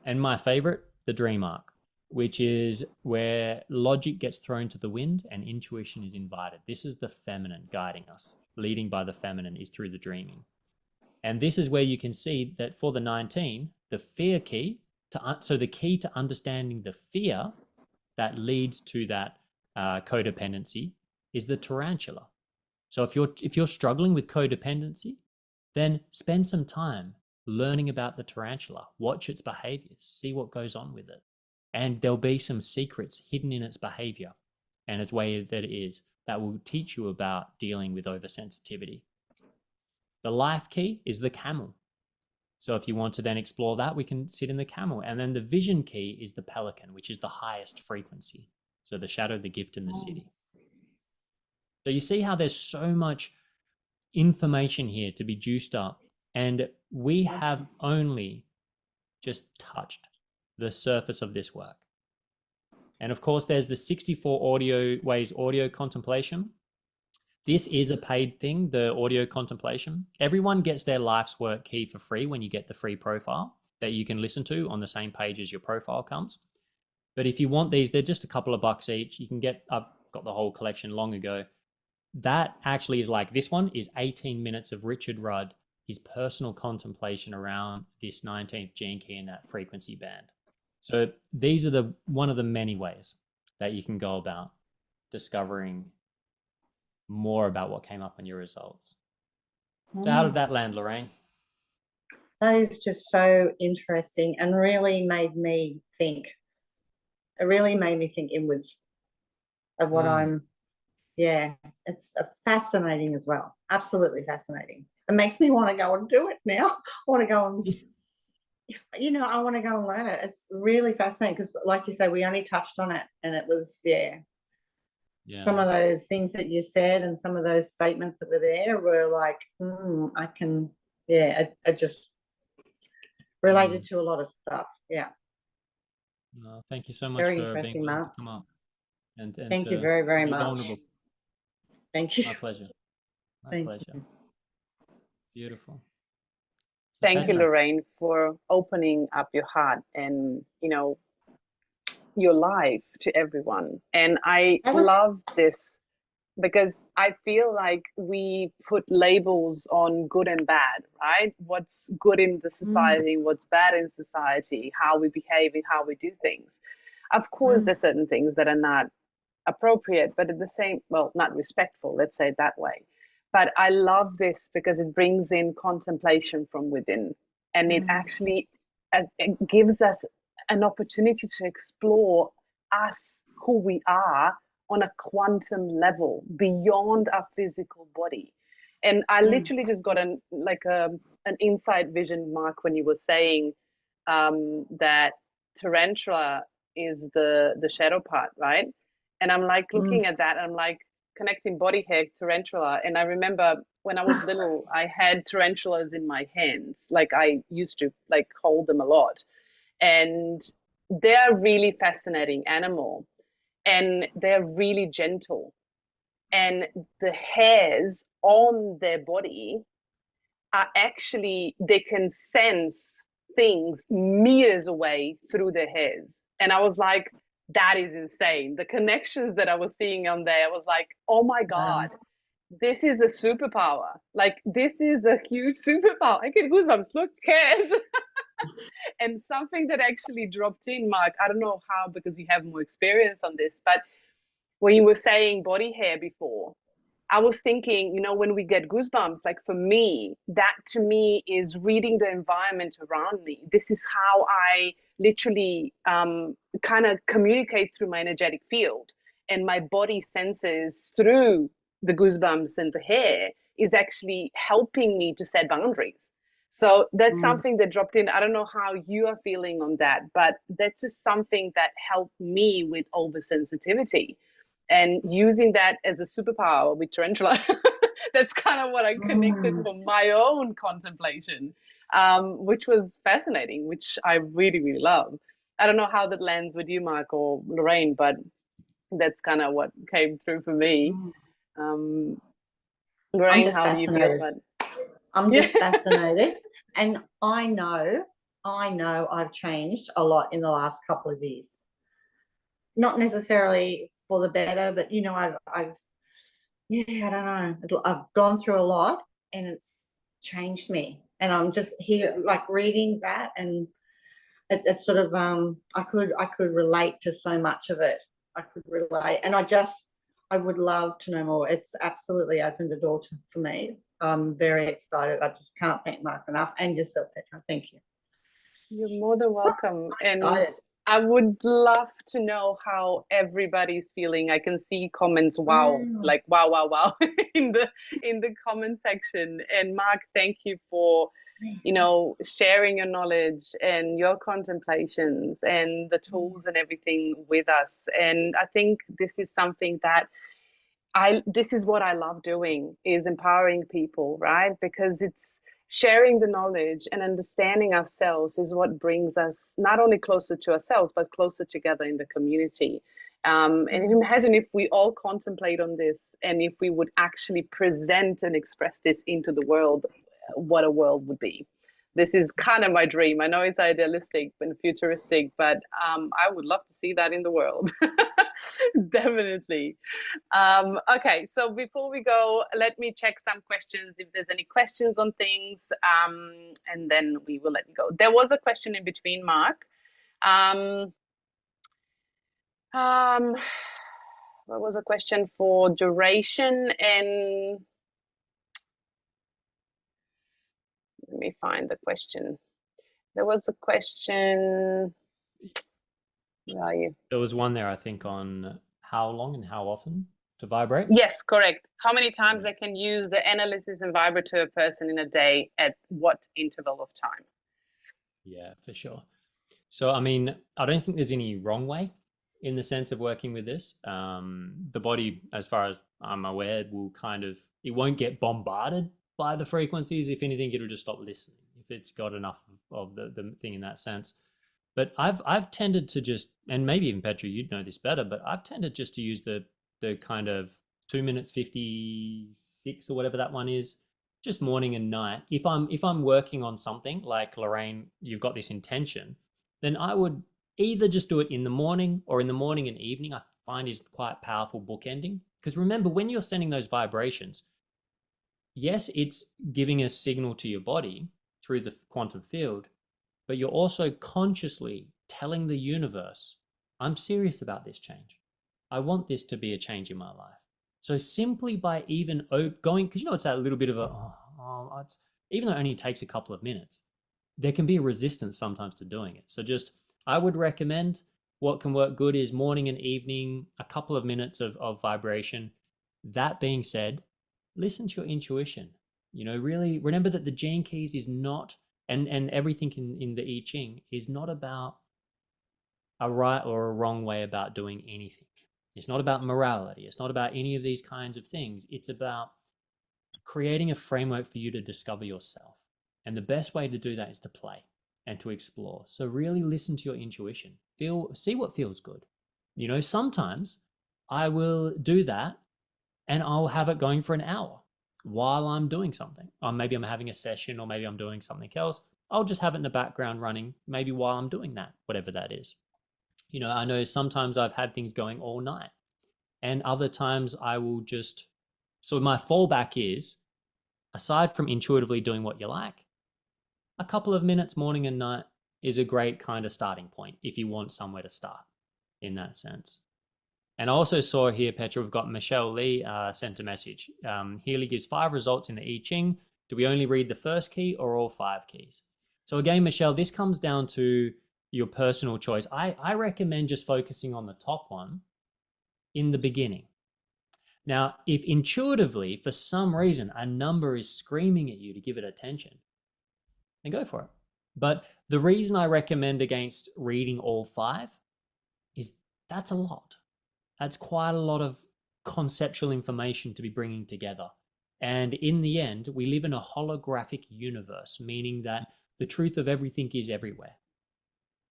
S2: And my favorite, the dream arc, which is where logic gets thrown to the wind and intuition is invited. This is the feminine guiding us. Leading by the feminine is through the dreaming. And this is where you can see that for the 19, the fear key, so the key to understanding the fear that leads to that codependency is the tarantula. So if you're struggling with codependency, then spend some time learning about the tarantula, watch its behaviors, see what goes on with it. And there'll be some secrets hidden in its behavior and its way that it is that will teach you about dealing with oversensitivity. The life key is the camel. So if you want to then explore that, we can sit in the camel. And then the vision key is the pelican, which is the highest frequency. So the shadow, the gift, and the city. So you see how there's so much information here to be juiced up. And we have only just touched the surface of this work. And of course, there's the 64 ways audio contemplation. This is a paid thing, the audio contemplation. Everyone gets their life's work key for free when you get the free profile that you can listen to on the same page as your profile comes. But if you want these, they're just a couple of bucks each. You can get, I've got the whole collection long ago. That actually is like, this one is 18 minutes of Richard Rudd, his personal contemplation around this 19th gene key in that frequency band. So these are one of the many ways that you can go about discovering more about what came up in your results. So how did that land, Lorraine?
S3: That is just so interesting and really made me think. It really made me think inwards of what it's fascinating as well. Absolutely fascinating. It makes me want to go and do it now. I want to go and, I want to go and learn it. It's really fascinating because, like you say, we only touched on it and it was, some of those things that you said and some of those statements that were there were like, I can yeah, it just related to a lot of stuff. Yeah.
S2: Thank you so much
S3: Very
S2: for being
S3: interesting,
S2: willing
S3: Mark.
S2: to come up and
S3: Thank you
S2: to
S3: very, very
S2: be
S3: much.
S2: vulnerable.
S3: Thank you.
S2: My pleasure. My
S3: Thank
S2: pleasure.
S3: you.
S2: Beautiful. So
S1: Thank you,
S2: Petra.
S1: Lorraine, for opening up your heart and, you know, your life to everyone. And I love this because I feel like we put labels on good and bad, right? What's good in the society, what's bad in society, how we behave and how we do things. Of course, there's certain things that are not appropriate, but at the same, well, not respectful, let's say it that way. But I love this because it brings in contemplation from within, and it actually it gives us an opportunity to explore us, who we are, on a quantum level beyond our physical body. And I literally just got an insight vision, Mark, when you were saying that tarantula is the shadow part, right? And I'm like looking at that, and I'm like connecting body hair, tarantula. And I remember when I was little, I had tarantulas in my hands. Like I used to like hold them a lot. And they're a really fascinating animal, and they're really gentle. And the hairs on their body are actually, they can sense things meters away through their hairs. And I was like, that is insane. The connections that I was seeing on there, I was like, oh my God, this is a superpower. Like, this is a huge superpower. I get goosebumps. Look, hairs. And something that actually dropped in, Mark, I don't know how, because you have more experience on this, but when you were saying body hair before, I was thinking, you know, when we get goosebumps, like for me, that to me is reading the environment around me. This is how I literally kind of communicate through my energetic field. And my body senses through the goosebumps and the hair is actually helping me to set boundaries. So that's something that dropped in. I don't know how you are feeling on that, but that's just something that helped me with oversensitivity. And using that as a superpower with tarantula, that's kind of what I connected for my own contemplation, which was fascinating, which I really, really love. I don't know how that lands with you, Mark or Lorraine, but that's kind of what came through for me. Lorraine, how do you feel about it?
S3: I'm just fascinated. And I know I've changed a lot in the last couple of years. Not necessarily for the better, but you know, I've yeah, I don't know. I've gone through a lot and it's changed me. And I'm just here like reading that, and it's sort of I could relate to so much of it. I could relate, and I would love to know more. It's absolutely opened the door for me. I'm very excited. I just can't thank Mark enough, and yourself, Petra. Thank you.
S1: You're more than welcome. And I would love to know how everybody's feeling. I can see comments, wow, like wow, wow, wow, in the comment section. And Mark, thank you for, you know, sharing your knowledge and your contemplations and the tools and everything with us. And I think this is something that this is what I love doing, is empowering people, right? Because it's sharing the knowledge and understanding ourselves is what brings us not only closer to ourselves, but closer together in the community. And imagine if we all contemplate on this, and if we would actually present and express this into the world, what a world would be. This is kind of my dream. I know it's idealistic and futuristic, but I would love to see that in the world. Definitely. Okay, so before we go, let me check some questions, if there's any questions on things, and then we will let you go. There was a question in between, Mark. What was a question for duration? And let me find the question. There was a question. Where are you?
S2: There was one there, I think, on how long and how often to vibrate.
S1: Yes, correct. How many times I can use the analysis and vibrate to a person in a day at what interval of time?
S2: Yeah, for sure. So, I mean, I don't think there's any wrong way in the sense of working with this. The body, as far as I'm aware, will it won't get bombarded by the frequencies. If anything, it'll just stop listening if it's got enough of the thing in that sense. But I've tended to just, and maybe even Petra, you'd know this better, but I've tended just to use the kind of 2 minutes 56 or whatever that one is, just morning and night. If I'm working on something like Lorraine, you've got this intention, then I would either just do it in the morning, or in the morning and evening. I find is quite powerful bookending, because remember, when you're sending those vibrations, yes, it's giving a signal to your body through the quantum field, but you're also consciously telling the universe, I'm serious about this change. I want this to be a change in my life. So simply by even going, because it's that little bit of even though it only takes a couple of minutes, there can be a resistance sometimes to doing it. So just, I would recommend, what can work good is morning and evening, a couple of minutes of vibration. That being said, listen to your intuition. Really remember that the gene keys is not, and everything in the I Ching is not about a right or a wrong way about doing anything. It's not about morality. It's not about any of these kinds of things. It's about creating a framework for you to discover yourself. And the best way to do that is to play and to explore. So really listen to your intuition. See what feels good. Sometimes I will do that and I'll have it going for an hour while I'm doing something. Or maybe I'm having a session, or maybe I'm doing something else. I'll just have it in the background running, maybe while I'm doing that, whatever that is. I know sometimes I've had things going all night, and other times I will just, so my fallback is, aside from intuitively doing what you like, a couple of minutes morning and night is a great kind of starting point if you want somewhere to start in that sense. And I also saw here, Petra, we've got Michelle Lee sent a message. Healy gives 5 results in the I Ching. Do we only read the first key or all 5 keys? So again, Michelle, this comes down to your personal choice. I recommend just focusing on the top one in the beginning. Now, if intuitively, for some reason, a number is screaming at you to give it attention, then go for it. But the reason I recommend against reading all 5 is that's a lot. That's quite a lot of conceptual information to be bringing together. And in the end, we live in a holographic universe, meaning that the truth of everything is everywhere.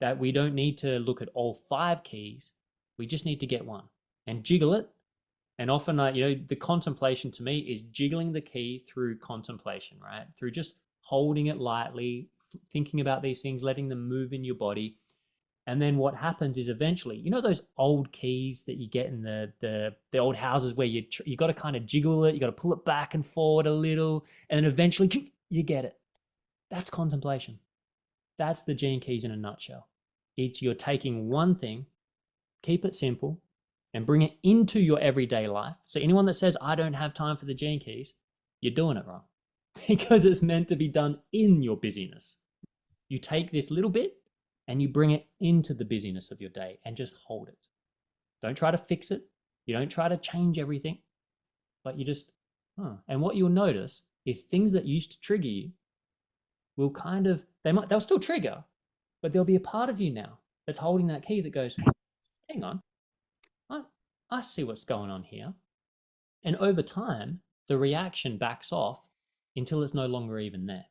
S2: That we don't need to look at all 5 keys. We just need to get one and jiggle it. And often, the contemplation to me is jiggling the key through contemplation, right? Through just holding it lightly, thinking about these things, letting them move in your body. And then what happens is eventually, those old keys that you get in the old houses where you got to kind of jiggle it, you got to pull it back and forward a little, and then eventually you get it. That's contemplation. That's the gene keys in a nutshell. You're taking one thing, keep it simple, and bring it into your everyday life. So anyone that says, I don't have time for the gene keys, you're doing it wrong, because it's meant to be done in your busyness. You take this little bit and you bring it into the busyness of your day and just hold it. Don't try to fix it. You don't try to change everything, but you just, and what you'll notice is things that used to trigger you will they'll still trigger, but there'll be a part of you now that's holding that key that goes, hang on, I see what's going on here. And over time, the reaction backs off until it's no longer even there.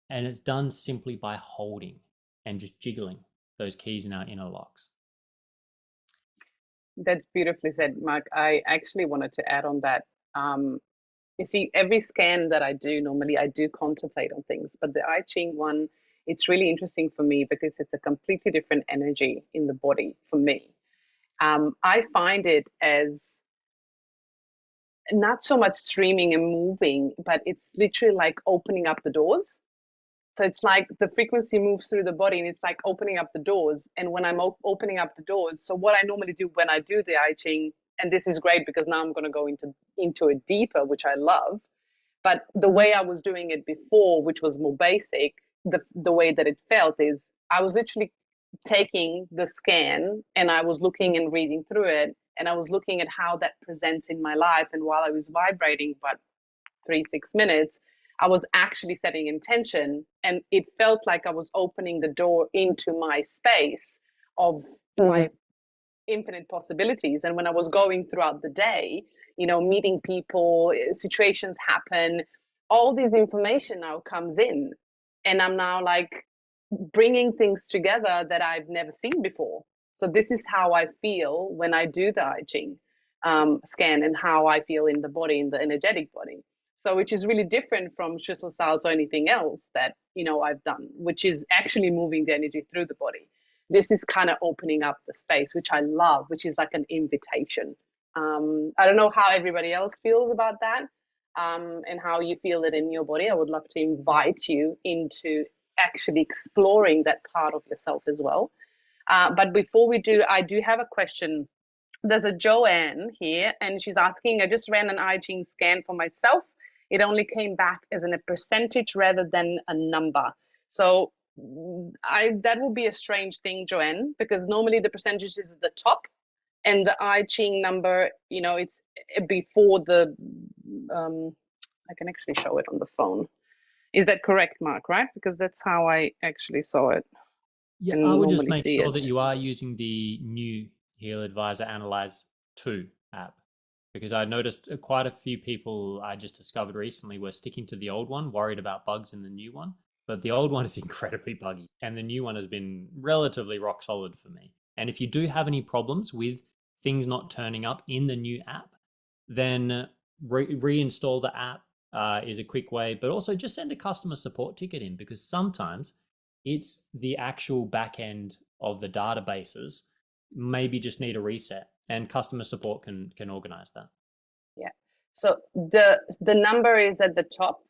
S2: And it's done simply by holding and just jiggling those keys in our inner locks.
S1: That's beautifully said, Mark. I actually wanted to add on that. You see, every scan that I do, normally I do contemplate on things, but the I Ching one, it's really interesting for me because it's a completely different energy in the body for me. I find it as not so much streaming and moving, but it's literally like opening up the doors. So it's like the frequency moves through the body and it's like opening up the doors. And when I'm opening up the doors, so what I normally do when I do the I Ching, and this is great because now I'm going to go into it deeper, which I love. But the way I was doing it before, which was more basic, the way that it felt is I was literally taking the scan and I was looking and reading through it. And I was looking at how that presents in my life. And while I was vibrating about 3-6 minutes, I was actually setting intention, and it felt like I was opening the door into my space of my infinite possibilities. And when I was going throughout the day, meeting people, situations happen, all this information now comes in, and I'm now like bringing things together that I've never seen before. So this is how I feel when I do the I Ching scan, and how I feel in the body, in the energetic body. So which is really different from Schüssel salts or anything else that, you know, I've done, which is actually moving the energy through the body. This is kind of opening up the space, which I love, which is like an invitation. I don't know how everybody else feels about that, and how you feel it in your body. I would love to invite you into actually exploring that part of yourself as well. But before we do, I do have a question. There's a Joanne here, and she's asking, I just ran an I Ching scan for myself. It only came back as in a percentage rather than a number. So that would be a strange thing, Joanne, because normally the percentage is at the top, and the I Ching number, you know, it's before the, I can actually show it on the phone. Is that correct, Mark, right? Because that's how I actually saw it.
S2: Yeah, I would just make sure that you are using the new Heal Advisor Analyze 2 app, because I noticed quite a few people I just discovered recently were sticking to the old one, worried about bugs in the new one. But the old one is incredibly buggy, and the new one has been relatively rock solid for me. And if you do have any problems with things not turning up in the new app, then reinstall the app is a quick way, but also just send a customer support ticket in, because sometimes it's the actual back end of the databases maybe just need a reset, and customer support can organize that.
S1: Yeah. So the number is at the top.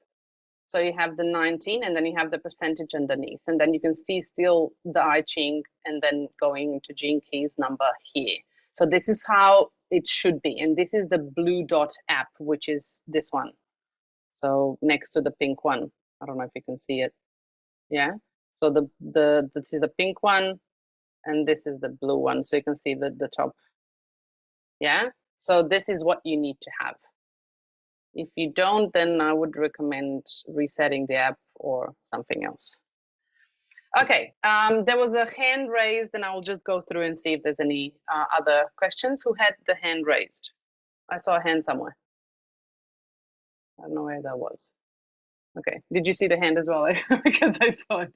S1: So you have the 19, and then you have the percentage underneath, and then you can see still the I Ching, and then going into Gene Keys number here. So this is how it should be, and this is the blue dot app, which is this one. So next to the pink one, I don't know if you can see it. Yeah. So this is a pink one, and this is the blue one. So you can see the top. Yeah. So this is what you need to have. If you don't, then I would recommend resetting the app or something else. Okay, there was a hand raised, and I will just go through and see if there's any other questions. Who had the hand raised? I saw a hand somewhere. I don't know where that was. Okay, did you see the hand as well? Because I saw it.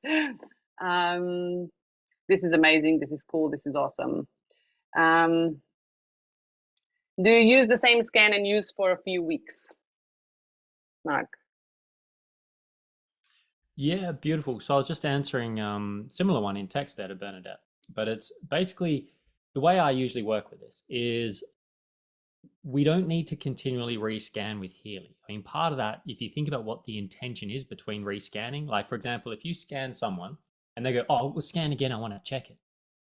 S1: This is amazing. This is cool. This is awesome. Do you use the same scan and use for a few weeks, Mark?
S2: Yeah, beautiful. So I was just answering similar one in text there to Bernadette, but it's basically the way I usually work with this is we don't need to continually rescan with Healy. I mean, part of that, if you think about what the intention is between rescanning, like for example, if you scan someone and they go, oh, we'll scan again, I want to check it.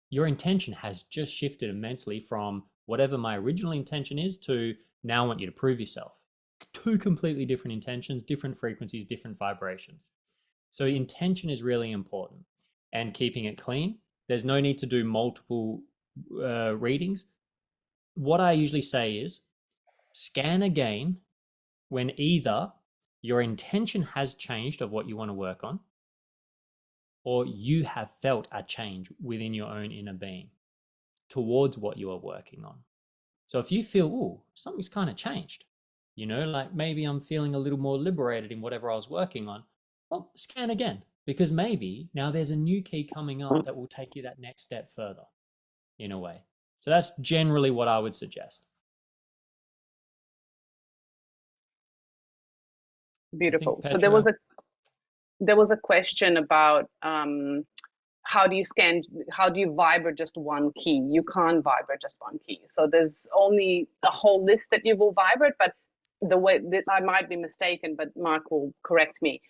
S2: Your intention has just shifted immensely from whatever my original intention is to now I want you to prove yourself. Two completely different intentions, different frequencies, different vibrations. So intention is really important, and keeping it clean. There's no need to do multiple readings. What I usually say is scan again when either your intention has changed of what you want to work on, or you have felt a change within your own inner being towards what you are working on. So if you feel, oh, something's kind of changed, you know, like maybe I'm feeling a little more liberated in whatever I was working on, well, scan again, because maybe now there's a new key coming up that will take you that next step further in a way. So that's generally what I would suggest.
S1: Beautiful. So there was a question about how do you vibrate just one key? You can't vibrate just one key. So there's only a whole list that you will vibrate, but the way that I might be mistaken, but Mark will correct me.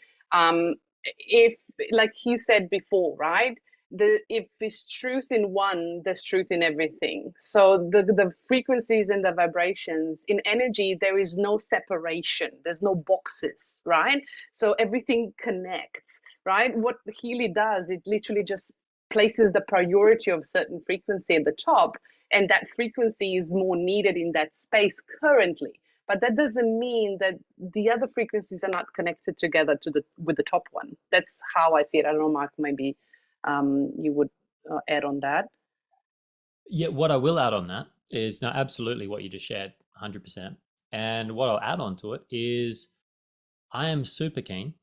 S1: If, like he said before, right? If there's truth in one, there's truth in everything. So the frequencies and the vibrations in energy, there is no separation. There's no boxes, right? So everything connects, right? What Healy does, it literally just places the priority of certain frequency at the top, and that frequency is more needed in that space currently. But that doesn't mean that the other frequencies are not connected together with the top one. That's how I see it. I don't know, Mark, maybe you would add on that.
S2: Yeah, what I will add on that is, no, absolutely what you just shared, 100%. And what I'll add on to it is I am super keen.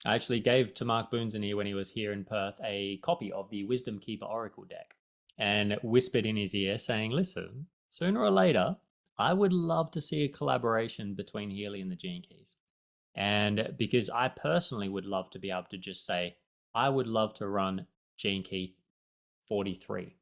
S2: I actually gave to Mark Boonzani when he was here in Perth a copy of the Wisdom Keeper Oracle deck and whispered in his ear saying, listen, sooner or later, I would love to see a collaboration between Healy and the Gene Keys. And because I personally would love to be able to just say, I would love to run Gene Key 43,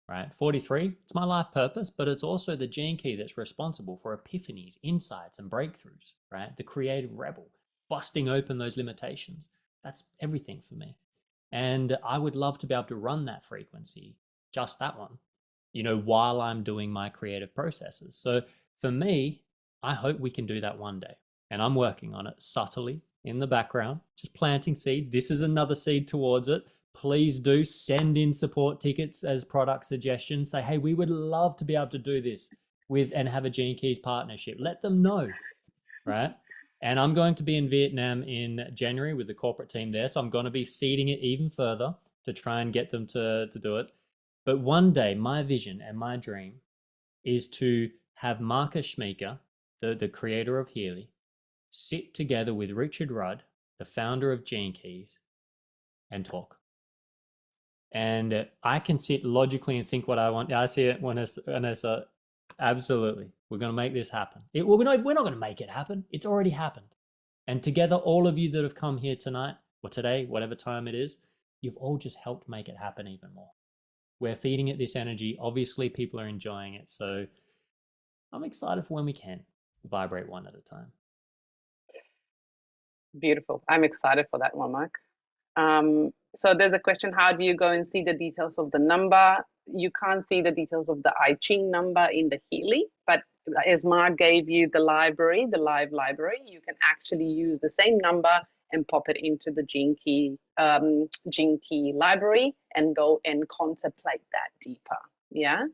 S2: right? 43, it's my life purpose, but it's also the Gene Key that's responsible for epiphanies, insights, and breakthroughs, right? The creative rebel, busting open those limitations. That's everything for me. And I would love to be able to run that frequency, just that one, while I'm doing my creative processes. So for me, I hope we can do that one day. And I'm working on it subtly in the background, just planting seed. This is another seed towards it. Please do send in support tickets as product suggestions. Say, hey, we would love to be able to do this and have a Gene Keys partnership. Let them know, right? And I'm going to be in Vietnam in January with the corporate team there. So I'm going to be seeding it even further to try and get them to do it. But one day, my vision and my dream is to have Marcus Schmeeker, the creator of Healy, sit together with Richard Rudd, the founder of Gene Keys, and talk. And I can sit logically and think what I want. I see it, Vanessa. Absolutely. We're going to make this happen. We're not going to make it happen. It's already happened. And together, all of you that have come here tonight or today, whatever time it is, you've all just helped make it happen even more. We're feeding it this energy. Obviously, people are enjoying it. So I'm excited for when we can vibrate one at a time.
S1: Beautiful. I'm excited for that one, Mark. So there's a question, how do you go and see the details of the number? You can't see the details of the I Ching number in the Healy, but as Mark gave you the live library, you can actually use the same number and pop it into the Gene Key library and go and contemplate that deeper. Yeah.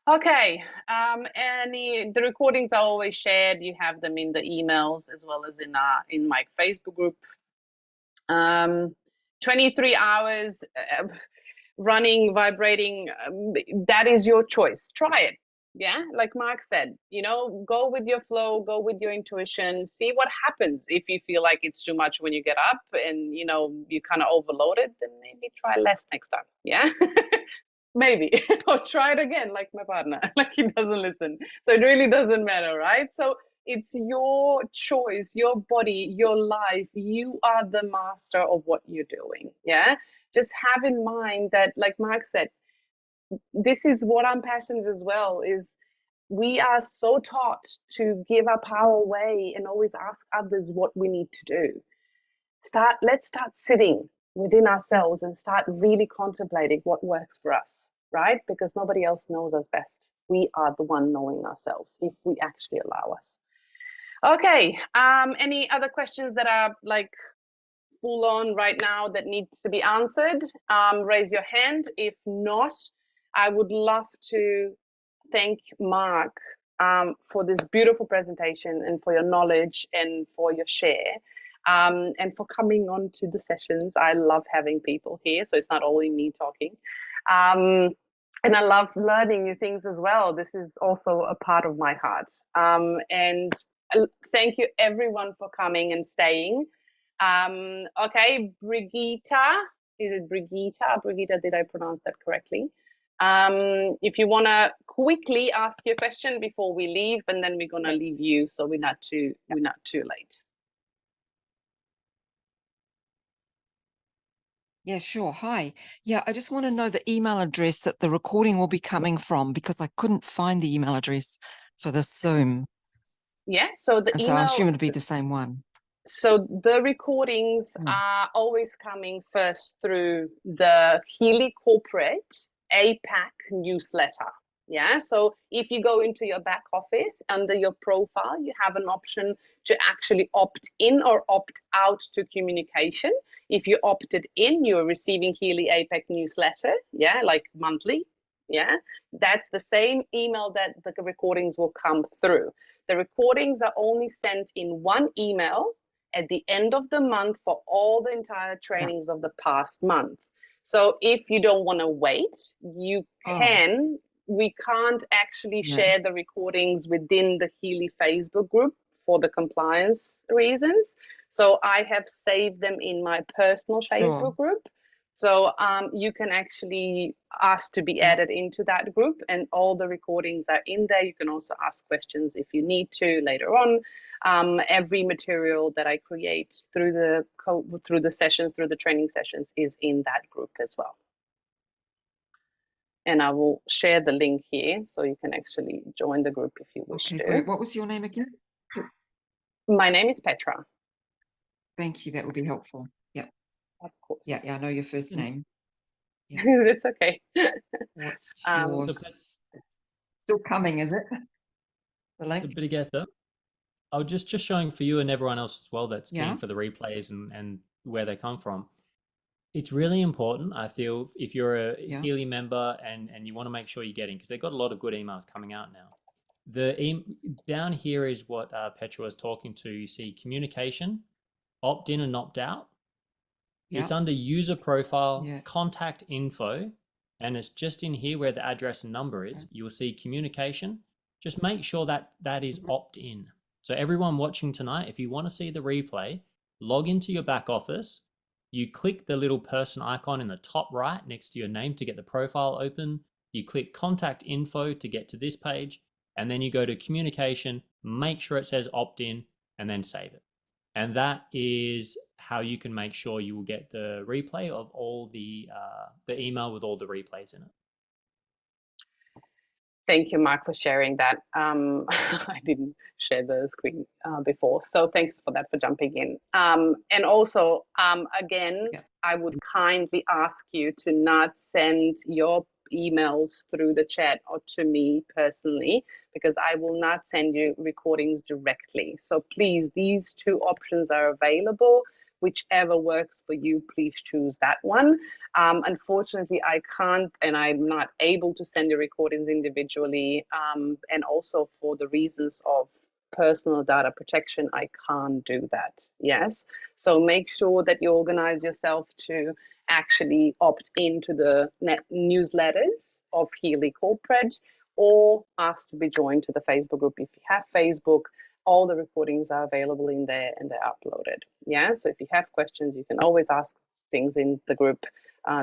S1: Okay. The recordings are always shared. You have them in the emails as well as in my Facebook group. 23 hours running, vibrating, that is your choice. Try it. Yeah, like Mark said, go with your flow, go with your intuition, see what happens. If you feel like it's too much when you get up and you kind of overloaded, then maybe try less next time. Yeah. Maybe. Or try it again, like my partner, like he doesn't listen. So it really doesn't matter, right? So it's your choice, your body, your life. You are the master of what you're doing. Yeah. Just have in mind that, like Mark said, this is what I'm passionate as well, is we are so taught to give our power away and always ask others what we need to do. Let's start sitting within ourselves and start really contemplating what works for us, right? Because nobody else knows us best. We are the one knowing ourselves if we actually allow us. Okay, any other questions that are like full on right now that needs to be answered? Raise your hand. If not, I would love to thank Mark for this beautiful presentation and for your knowledge and for your share. And for coming on to the sessions. I love having people here, so it's not only me talking. And I love learning new things as well. This is also a part of my heart. And thank you everyone for coming and staying. Okay, Brigitta, is it Brigitta? Brigitta, did I pronounce that correctly? If you want to quickly ask your question before we leave, and then we're going to leave you, so we're not too late.
S4: Yeah, sure. Hi. Yeah, I just want to know the email address that the recording will be coming from, because I couldn't find the email address for the Zoom.
S1: Yeah, so the email.
S4: So I assume it'll be the same one.
S1: So the recordings are always coming first through the Healy Corporate APAC newsletter. Yeah, so if you go into your back office, under your profile, you have an option to actually opt in or opt out to communication. If you opted in, you're receiving Healy APAC newsletter, yeah, like monthly. Yeah, that's the same email that the recordings will come through. The recordings are only sent in one email at the end of the month for all the entire trainings of the past month. So if you don't want to wait, you can. We can't actually share the recordings within the Healy Facebook group for the compliance reasons. So I have saved them in my personal Facebook group. So you can actually ask to be added into that group, and all the recordings are in there. You can also ask questions if you need to later on. Every material that I create through the sessions, through the training sessions, is in that group as well. And I will share the link here so you can actually join the group if you wish to.
S4: Great. What was your name again?
S1: My name is Petra.
S4: Thank you. That would be helpful. Yeah.
S1: Of course.
S4: Yeah, I know your first name. Yeah.
S1: It's okay.
S4: What's yours? Still coming, is it? The link?
S2: It's a bit of get though. I was just showing for you and everyone else as well that's keen
S4: Yeah.
S2: for the replays and where they come from. It's really important, I feel, if you're a Healy member and you want to make sure you're getting, because they've got a lot of good emails coming out now. Down here is what Petra was talking to. You see communication, opt in and opt out. Yep. It's under user profile, contact info, and it's just in here where the address and number is. You'll see communication. Just make sure that is opt in. So everyone watching tonight, if you want to see the replay, log into your back office. You click the little person icon in the top right next to your name to get the profile open. You click contact info to get to this page, and then you go to communication, make sure it says opt in, and then save it. And that is how you can make sure you will get the replay of all the email with all the replays in it.
S1: Thank you, Mark, for sharing that. I didn't share the screen before, so thanks for that, for jumping in. And also, again, I would kindly ask you to not send your emails through the chat or to me personally, because I will not send you recordings directly. So please, these two options are available. Whichever works for you, please choose that one. Unfortunately, I can't, and I'm not able to send you recordings individually. And also for the reasons of personal data protection, I can't do that. Yes. So make sure that you organize yourself to actually opt into the newsletters of Healy Corporate, or ask to be joined to the Facebook group. If you have Facebook, all the recordings are available in there and they're uploaded. Yeah, so if you have questions, you can always ask things in the group.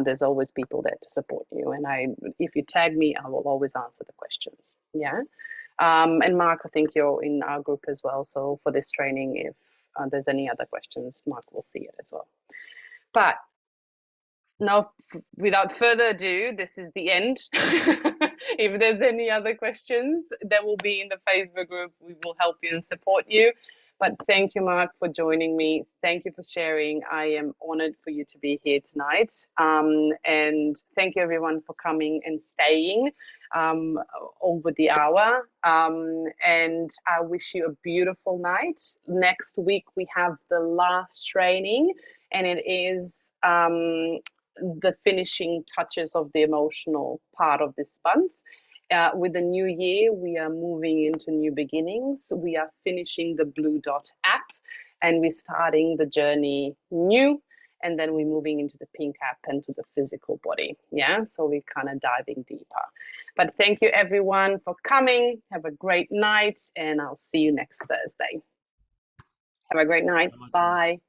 S1: There's always people there to support you. And if you tag me, I will always answer the questions. Yeah. And Mark, I think you're in our group as well. So for this training, if there's any other questions, Mark will see it as well. But now, without further ado, this is the end. If there's any other questions, that will be in the Facebook group. We will help you and support you. But thank you, Mark, for joining me. Thank you for sharing. I am honored for you to be here tonight. And thank you, everyone, for coming and staying over the hour. And I wish you a beautiful night. Next week, we have the last training, and it is the finishing touches of the emotional part of this month. With the new year, we are moving into new beginnings. We are finishing the Blue Dot app, and we're starting the journey new, and then we're moving into the pink app and to the physical body. Yeah, so we're kind of diving deeper. But thank you, everyone, for coming. Have a great night, and I'll see you next Thursday. Have a great night. Bye.